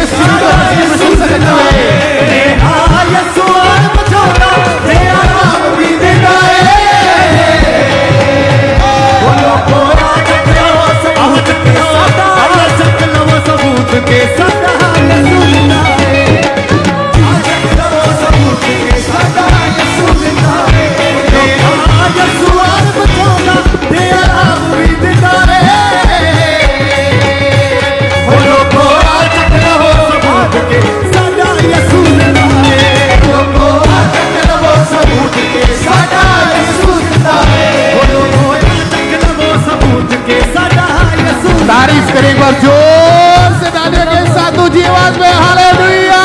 तारीफ करें एक बार जोर से तालियों के साथ ऊंची आवाज में हालेलुया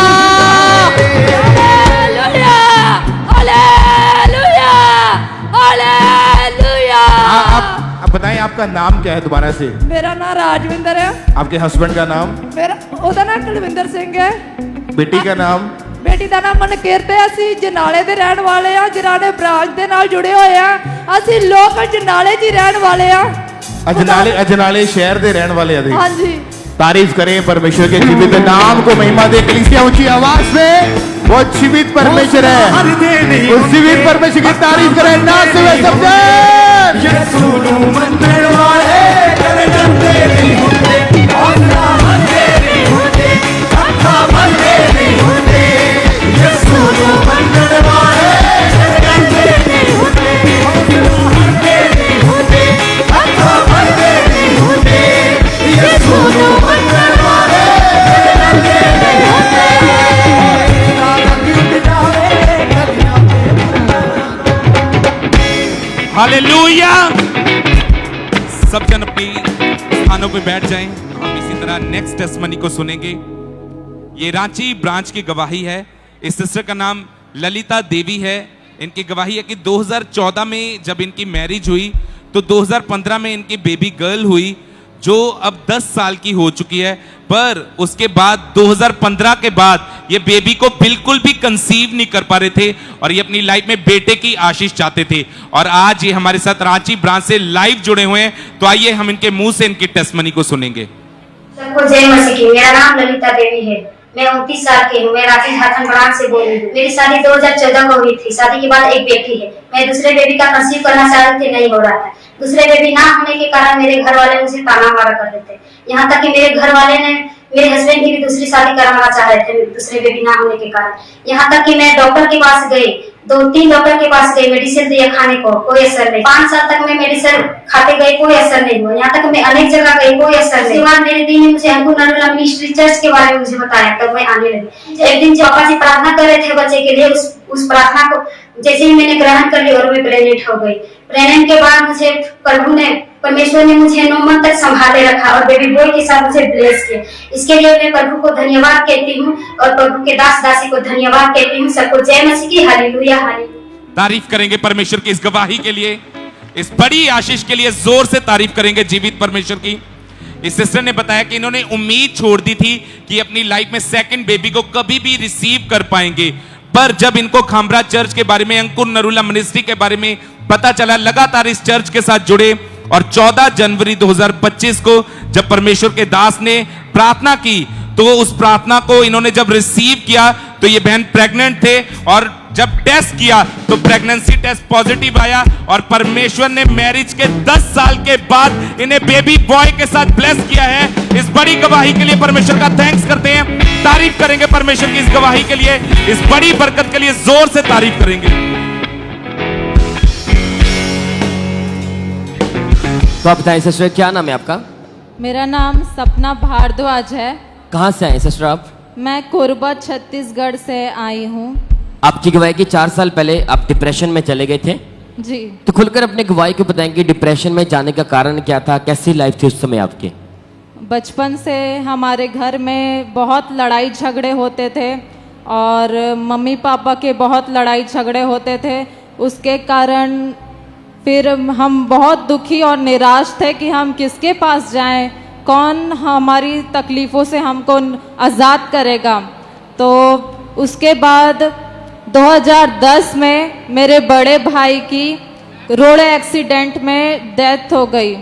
हालेलुया हालेलुया हालेलुया। आप बताएं आपका नाम क्या है दोबारा से? मेरा नाम राजविंदर है। आपके हस्बैंड का नाम? मेरा ओदा नाम कुलविंदर सिंह है। बेटी का नाम? बेटी ਦਾ ਨਾਮ ਮਨਕੀਰਤ ਹੈ। ਅਸੀਂ ਜਨਾਲੇ ਦੇ ਰਹਿਣ ਵਾਲੇ ਆ, ਜਨਾਲੇ ਬ੍ਰਾਂਚ ਦੇ ਨਾਲ ਜੁੜੇ ਹੋਏ ਆ। ਅਸੀਂ ਲੋਕ ਜਨਾਲੇ 'ਚ ਹੀ ਰਹਿਣ ਵਾਲੇ ਆ। अजनाले शहर दे रहने वाले हैं। हाँ जी। तारीफ करें परमेश्वर के जीवित नाम को, महिमा दे कलीसिया ऊंची आवाज में। वो जीवित परमेश्वर है, उस जीवित परमेश्वर की तारीफ करें। नाच हुए समझे यीशु नु मंदिर वाले करे डरते नहीं होते, हौसला मंदे नहीं होते, अखा मंदे नहीं होते। यीशु नु मंदिर वाले करे डरते नहीं होते, हौसला मंदे नहीं होते, अखा मंदे नहीं होते। यीशु नु मंदिर वाले करे डरते नहीं होते। हालेलुया। सब जन अपनी स्थानों पे बैठ जाएं। हम इसी तरह नेक्स्ट टेस्टमनी को सुनेंगे। ये रांची ब्रांच की गवाही है। इस सिस्टर का नाम ललिता देवी है। इनकी गवाही है कि 2014 में जब इनकी मैरिज हुई तो 2015 में इनकी बेबी गर्ल हुई, जो अब 10 साल की हो चुकी है। पर उसके बाद 2015 के बाद ये बेबी को बिल्कुल भी कंसीव नहीं कर पा रहे थे और ये अपनी लाइफ में बेटे की आशीष चाहते थे। और आज ये हमारे साथ रांची ब्रांच से लाइव जुड़े हुए हैं। तो आइए हम इनके मुंह से इनकी टेस्टमनी को सुनेंगे। सबको जय मसीह की। मेरा नाम ललिता देवी है। मैं 29 साल की हूँ। मैं रांची झारखंड ब्रांच से बोल रही हूँ। मेरी शादी 2014 को हुई थी। शादी के बाद एक बेटी है। मैं दूसरे बेबी का कंसीव करना चाह रही थी, नहीं हो रहा था। दूसरे बेबी ना होने के कारण मेरे घर वाले मुझे ताना मारा कर देते। यहाँ तक कि मेरे घर वाले ने मेरे हस्बैंड की भी दूसरी शादी करवाना चाह रहे थे दूसरे बेबी ना होने के कारण। यहाँ तक कि मैं डॉक्टर के पास गई, 2-3 डॉक्टर के पास गई, मेडिसिन दिया खाने को, कोई असर नहीं। 5 साल तक मैं मेडिसिन खाते गई, कोई असर नहीं हुआ। यहाँ तक मैं अनेक जगह गई, कोई असर नहीं। उसके बाद मेरे दी ने मुझे अंकुर नरुला मिनिस्ट्री चर्च के बारे में मुझे बताया, तब मैं आने लगी। एक दिन पापा जी प्रार्थना कर रहे थे बच्चे के लिए, उस प्रार्थना को जैसे ही मैंने ग्रहण कर लिया और मैं प्रेग्नेंट हो गई। प्रेग्नेंट के बाद मुझे परमेश्वर ने मुझे 9 मंथ तक संभाले रखा और बेबी बॉय के साथ मुझे ब्लेस किया। इसके लिए मैं प्रभु को धन्यवाद कहती हूँ और प्रभु के दास दासी को धन्यवाद कहती हूँ। सबको जय मसीह की। Hallelujah hallelujah. तारीफ करेंगे परमेश्वर की इस गवाही के लिए, इस बड़ी आशीष के लिए जोर से तारीफ करेंगे जीवित परमेश्वर की। इस सिस्टर ने बताया कि इन्होंने उम्मीद छोड़ दी थी कि अपनी लाइफ में सेकंड बेबी को कभी भी रिसीव कर पाएंगे। पर जब इनको खामरा चर्च के बारे में, अंकुर नरुला मिनिस्ट्री के बारे में पता चला, लगातार इस चर्च के साथ जुड़े और 14 जनवरी 2025 को जब परमेश्वर के दास ने प्रार्थना की तो उस प्रार्थना को इन्होंने जब रिसीव किया तो ये बहन प्रेग्नेंट थे और जब टेस्ट किया तो प्रेगनेंसी टेस्ट पॉजिटिव आया और परमेश्वर ने मैरिज के 10 साल के बाद इन्हें बेबी बॉय के साथ ब्लेस किया है। इस बड़ी गवाही के लिए परमेश्वर का थैंक्स करते हैं। तारीफ करेंगे परमेश्वर की इस गवाही के लिए, इस बड़ी बरकत के लिए जोर से तारीफ करेंगे। तो आप बताएं सिस्टर, क्या नाम है आपका? मेरा नाम सपना भारद्वाज है। कहाँ से आए सिस्टर आप? मैं कोरबा छत्तीसगढ़ से आई हूँ। आपकी गवाही की 4 साल पहले आप डिप्रेशन में चले गए थे, जी। तो खुलकर अपने गवाही को बताएंगे डिप्रेशन में जाने का कारण क्या था, कैसी लाइफ थी उस समय आपकी? बचपन से हमारे घर में बहुत लड़ाई झगड़े होते थे और मम्मी पापा के बहुत लड़ाई झगड़े होते थे। उसके कारण फिर हम बहुत दुखी और निराश थे कि हम किसके पास जाएं, कौन हमारी तकलीफ़ों से हमको आज़ाद करेगा। तो उसके बाद 2010 में मेरे बड़े भाई की रोड एक्सीडेंट में डेथ हो गई।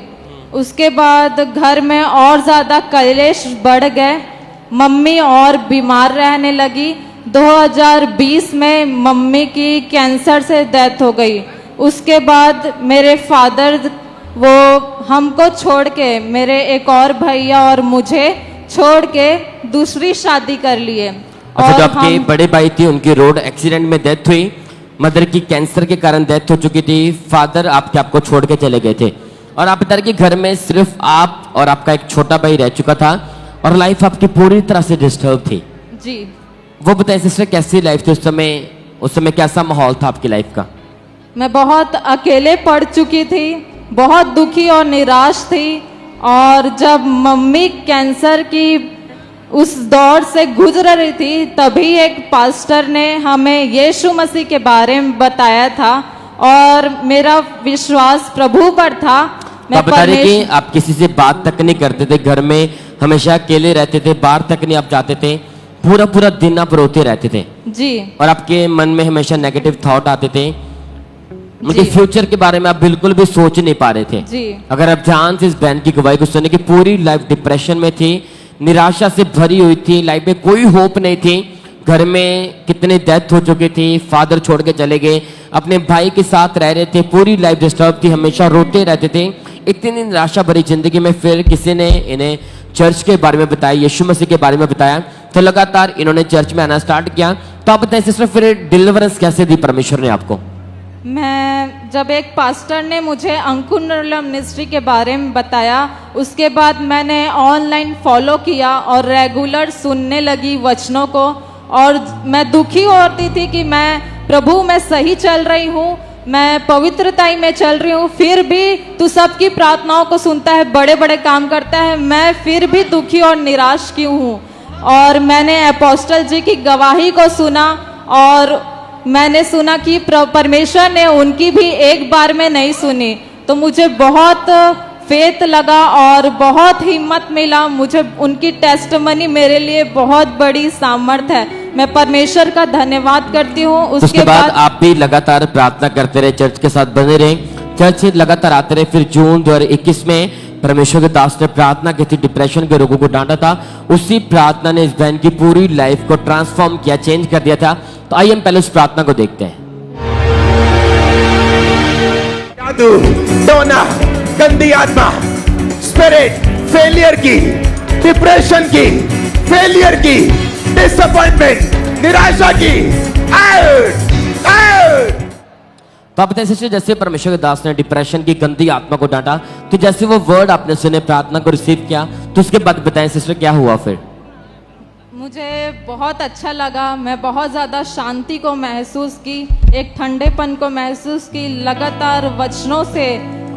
उसके बाद घर में और ज़्यादा कलेश बढ़ गए, मम्मी और बीमार रहने लगी। 2020 में मम्मी की कैंसर से डेथ हो गई। उसके बाद मेरे फादर वो हमको छोड़ के, मेरे एक और भैया और मुझे छोड़ के दूसरी शादी कर लिए। अच्छा, जो आपके बड़े भाई थे उनकी रोड एक्सीडेंट में डेथ हुई, मदर की कैंसर के कारण डेथ हो चुकी थी, फादर आपको छोड़ के चले गए थे और आप बता रहे कि घर में सिर्फ आप और आपका एक छोटा भाई रह चुका था और लाइफ आपकी पूरी तरह से डिस्टर्ब थी। जी। वो बताएं सिस्टर, कैसी लाइफ थी उस समय कैसा माहौल था आपकी लाइफ का? मैं बहुत अकेले पड़ चुकी थी, बहुत दुखी और निराश थी। और जब मम्मी कैंसर की उस दौर से गुजर रही थी, तभी एक पास्टर ने हमें यीशु मसीह के बारे में बताया था और मेरा विश्वास प्रभु पर था। मैं बता रही कि आप किसी से बात तक नहीं करते थे, घर में हमेशा अकेले रहते थे, बाहर तक नहीं आप जाते थे, पूरा दिन आप रोते रहते थे जी। और आपके मन में हमेशा नेगेटिव थॉट आते थे, मुझे फ्यूचर के बारे में आप बिल्कुल भी सोच नहीं पा रहे थे जी। अगर आप ध्यान से इस बहन की गवाही को सुने कि पूरी लाइफ डिप्रेशन में थी, निराशा से भरी हुई थी, लाइफ में कोई होप नहीं थी, घर में कितने डेथ हो चुकी थी, फादर छोड़ के चले गए, अपने भाई के साथ रह रहे थे, पूरी लाइफ डिस्टर्ब थी, हमेशा रोते रहते थे। इतनी निराशा भरी जिंदगी में फिर किसी ने इन्हें चर्च के बारे में बताया, यीशु मसीह के बारे में बताया, तो लगातार इन्होंने चर्च में आना स्टार्ट किया। तो आप बताएं सिस्टर, फिर डिलीवरेंस कैसे दी परमेश्वर ने आपको? मैं जब एक पास्टर ने मुझे अंकुर मिनिस्ट्री के बारे में बताया, उसके बाद मैंने ऑनलाइन फॉलो किया और रेगुलर सुनने लगी वचनों को। और मैं दुखी होती थी कि मैं प्रभु मैं सही चल रही हूँ, मैं पवित्रता में चल रही हूँ, फिर भी तू सबकी प्रार्थनाओं को सुनता है, बड़े बड़े काम करता है, मैं फिर भी दुखी और निराश क्यों हूँ। और मैंने अपोस्टल जी की गवाही को सुना और मैंने सुना कि परमेश्वर ने उनकी भी एक बार में नहीं सुनी, तो मुझे बहुत फेथ लगा और बहुत हिम्मत मिला। मुझे उनकी टेस्टमनी मेरे लिए बहुत बड़ी सामर्थ है। मैं परमेश्वर का धन्यवाद करती हूँ। उसके बाद आप भी लगातार प्रार्थना करते रहे, चर्च के साथ बने रहे, चर्च से लगातार आते रहे। फिर जून 2021 में परमेश्वर के दास ने प्रार्थना की थी, डिप्रेशन के रोगों को डांटा था, उसी प्रार्थना ने इस बहन की पूरी लाइफ को ट्रांसफॉर्म किया, चेंज कर दिया था। तो आइए हम पहले उस प्रार्थना को देखते हैं। जादू, टोना, गंदी आत्मा, स्पिरिट, फेलियर की, डिप्रेशन की, फेलियर की, डिसअपॉइंटमेंट, निराशा की, आउट, आउट। तो आप बताइए सिस्टर, जैसे परमेश्वर के दास ने डिप्रेशन की गंदी आत्मा को डांटा, तो जैसे वो वर्ड आपने सुने, प्रार्थना को रिसीव किया, तो उसके बाद बताएं सिस्टर क्या हुआ फिर? मुझे बहुत अच्छा लगा, मैं बहुत ज़्यादा शांति को महसूस की, एक ठंडेपन को महसूस की लगातार वचनों से।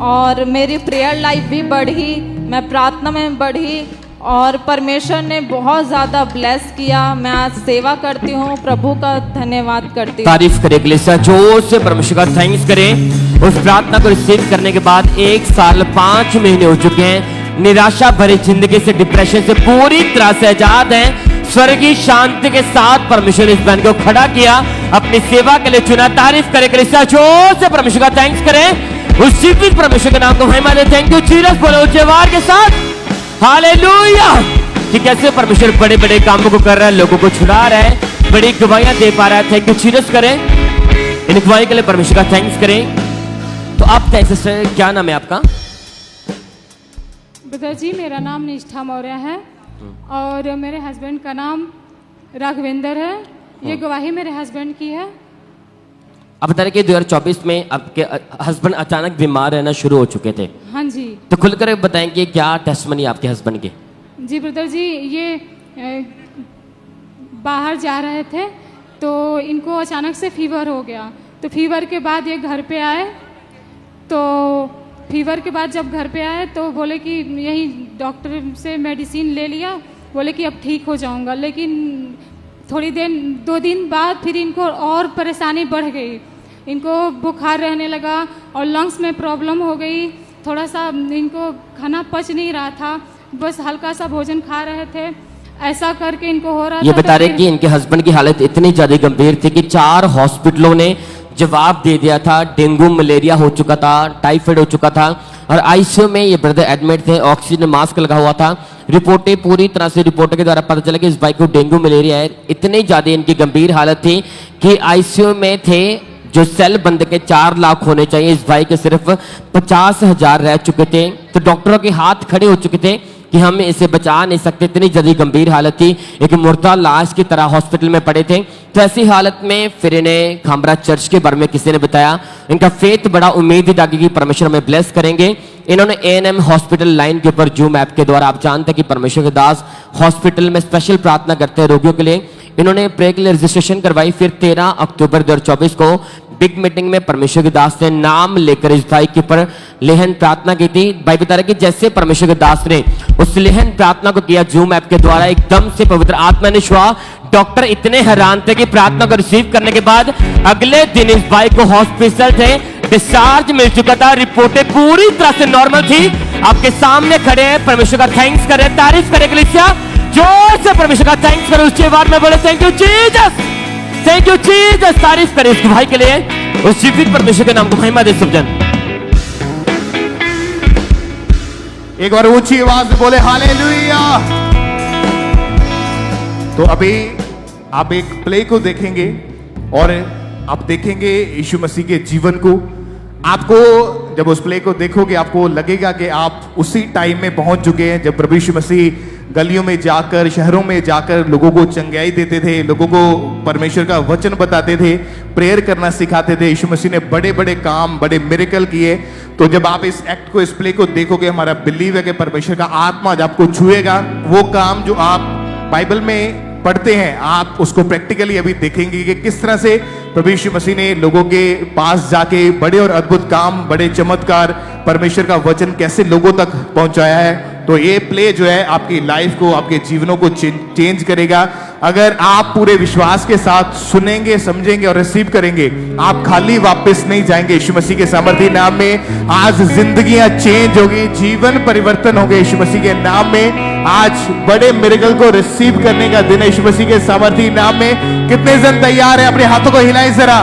और मेरी प्रेयर लाइफ भी बढ़ी, मैं प्रार्थना में बढ़ी और परमेश्वर ने बहुत ज़्यादा ब्लेस किया। मैं आज सेवा करती हूँ, प्रभु का धन्यवाद करती हूँ। तारीफ करें ग्लेसा, जोर से परमेश्वर का थैंक्स करें। उस प्रार्थना को रिसीव करने के बाद 1 साल 5 महीने हो चुके हैं, निराशा भरी जिंदगी से, डिप्रेशन से पूरी तरह से आजाद हैं। स्वर्गीय शांति के साथ परमेश्वर ने इस बहन को खड़ा किया, अपनी सेवा के लिए चुना। तारीफ करें ग्लेसा, जोर से परमेश्वर का थैंक्स करें। उस जीवित परमेश्वर के नाम को महिमा दें। थैंक यू जीसस, बोलो ऊंचे आवाज के साथ हालेलुया। कि कैसे परमेश्वर बड़े बड़े कामों को कर रहा है, लोगों को छुड़ा रहा है, बड़ी गवाहियां दे पा रहा है। थैंक यू जीसस करें, इन गवाही के लिए परमेश्वर का थैंक्स करें। तो आप सिस्टर, क्या नाम है आपका? ब्रदर जी, मेरा नाम निष्ठा मौर्य है और मेरे हस्बैंड का नाम राघवेंद्र है। ये गवाही मेरे हस्बैंड की है। आप बता रहे कि 2024 में आपके हस्बैंड अचानक बीमार रहना शुरू हो चुके थे। हाँ जी। तो खुलकर बताएंगे क्या टेस्टमनी आपके हस्बैंड की? जी ब्रदर जी, ये बाहर जा रहे थे तो इनको अचानक से फीवर हो गया। तो फीवर के बाद ये घर पे आए, तो फीवर के बाद जब घर पे आए तो बोले कि यही डॉक्टर से मेडिसिन ले लिया, बोले कि अब ठीक हो जाऊंगा। लेकिन थोड़ी देर 2 दिन बाद फिर इनको और परेशानी बढ़ गई, इनको बुखार रहने लगा और लंग्स में प्रॉब्लम हो गई। थोड़ा सा इनको खाना पच नहीं रहा था, बस हल्का सा भोजन खा रहे थे, ऐसा करके इनको हो रहा था। ये बता रहे कि इनके हस्बैंड की हालत इतनी ज्यादा गंभीर थी कि 4 हॉस्पिटलों ने जवाब दे दिया था। डेंगू मलेरिया हो चुका था, टाइफाइड हो चुका था और आईसीयू में ये ब्रदर एडमिट थे। ऑक्सीजन मास्क लगा हुआ था। रिपोर्टें पूरी तरह से रिपोर्टों के द्वारा पता चला कि इस भाई को डेंगू मलेरिया है। इतनी ज्यादा इनकी गंभीर हालत थी कि आईसीयू में थे। जो सेल बंद के 4 लाख होने चाहिए, इस भाई के सिर्फ 50,000 रह चुके थे। तो डॉक्टरों के हाथ खड़े हो चुके थे कि हम इसे बचा नहीं सकते, इतनी जल्दी गंभीर हालत थी, एक मुर्दा लाश की तरह हॉस्पिटल में पड़े थे। तो ऐसी हालत में फिर इन्हें खामरा चर्च के बारे में किसी ने बताया। इनका फेथ बड़ा उम्मीद जागी कि परमेश्वर में ब्लेस करेंगे। इन्होंने A&M हॉस्पिटल लाइन के ऊपर जूम ऐप के द्वारा, आप जानते हैं कि परमेश्वर के दास हॉस्पिटल में स्पेशल प्रार्थना करते हैं रोगियों के लिए। इन्होंने प्रे के लिए रजिस्ट्रेशन करवाई। फिर 13 अक्टूबर 2024 को बिग मीटिंग में परमेश्वर के दास ने नाम लेकर इस भाई के ऊपर लेहन प्रार्थना की थी। भाई बता रहे कि जैसे परमेश्वर के दास ने उस लेहन प्रार्थना को किया जूम ऐप के द्वारा, एकदम से पवित्र आत्मा ने छुआ। डॉक्टर इतने हैरान थे कि प्रार्थना को रिसीव करने के बाद अगले दिन इस भाई को हॉस्पिटल से डिस्चार्ज मिल चुका था। रिपोर्टें पूरी तरह से नॉर्मल थी। आपके सामने खड़े हैं, परमेश्वर का थैंक्स करें, तारीफ करें कलीसिया, जोर से परमेश्वर का थैंक्स करें। उसके बाद में बोले thank you Jesus, thank you Jesus, तारीफ करें इस भाई के लिए। उस जीवित परमेश्वर के नाम को महिमा दे सब जन। एक बार ऊंची आवाज में बोले हालेलुया। तो अभी आप एक प्ले को देखेंगे और आप देखेंगे यीशु मसीह के जीवन को। आपको जब उस प्ले को देखोगे आपको लगेगा कि आप उसी टाइम में पहुंच चुके हैं जब प्रभु यीशु मसीह गलियों में जाकर, शहरों में जाकर लोगों को चंगाई देते थे, लोगों को परमेश्वर का वचन बताते थे, प्रेयर करना सिखाते थे। यीशु मसीह ने बड़े बड़े काम, बड़े मिरेकल किए। तो जब आप इस एक्ट को, इस प्ले को देखोगे, हमारा बिलीव है कि परमेश्वर का आत्मा जब आपको छुएगा, वो काम जो आप बाइबल में पढ़ते हैं आप उसको प्रैक्टिकली अभी देखेंगे कि किस तरह से प्रभु यीशु मसीह ने लोगों के पास जाके बड़े और अद्भुत काम, बड़े चमत्कार, परमेश्वर का वचन कैसे लोगों तक पहुंचाया है। तो ये प्ले जो है आपकी लाइफ को, आपके जीवनों को चेंज करेगा। अगर आप पूरे विश्वास के साथ सुनेंगे, समझेंगे और रिसीव करेंगे, आप खाली वापस नहीं जाएंगे। यीशु मसीह के सामर्थी नाम में आज जिंदगियां चेंज होगी, जीवन परिवर्तन होंगे यीशु मसीह के नाम में। आज बड़े मिरेकल को रिसीव करने का दिन है यीशु मसीह के सामर्थी नाम में। कितने जन तैयार हैं? अपने हाथों को हिलाएं जरा।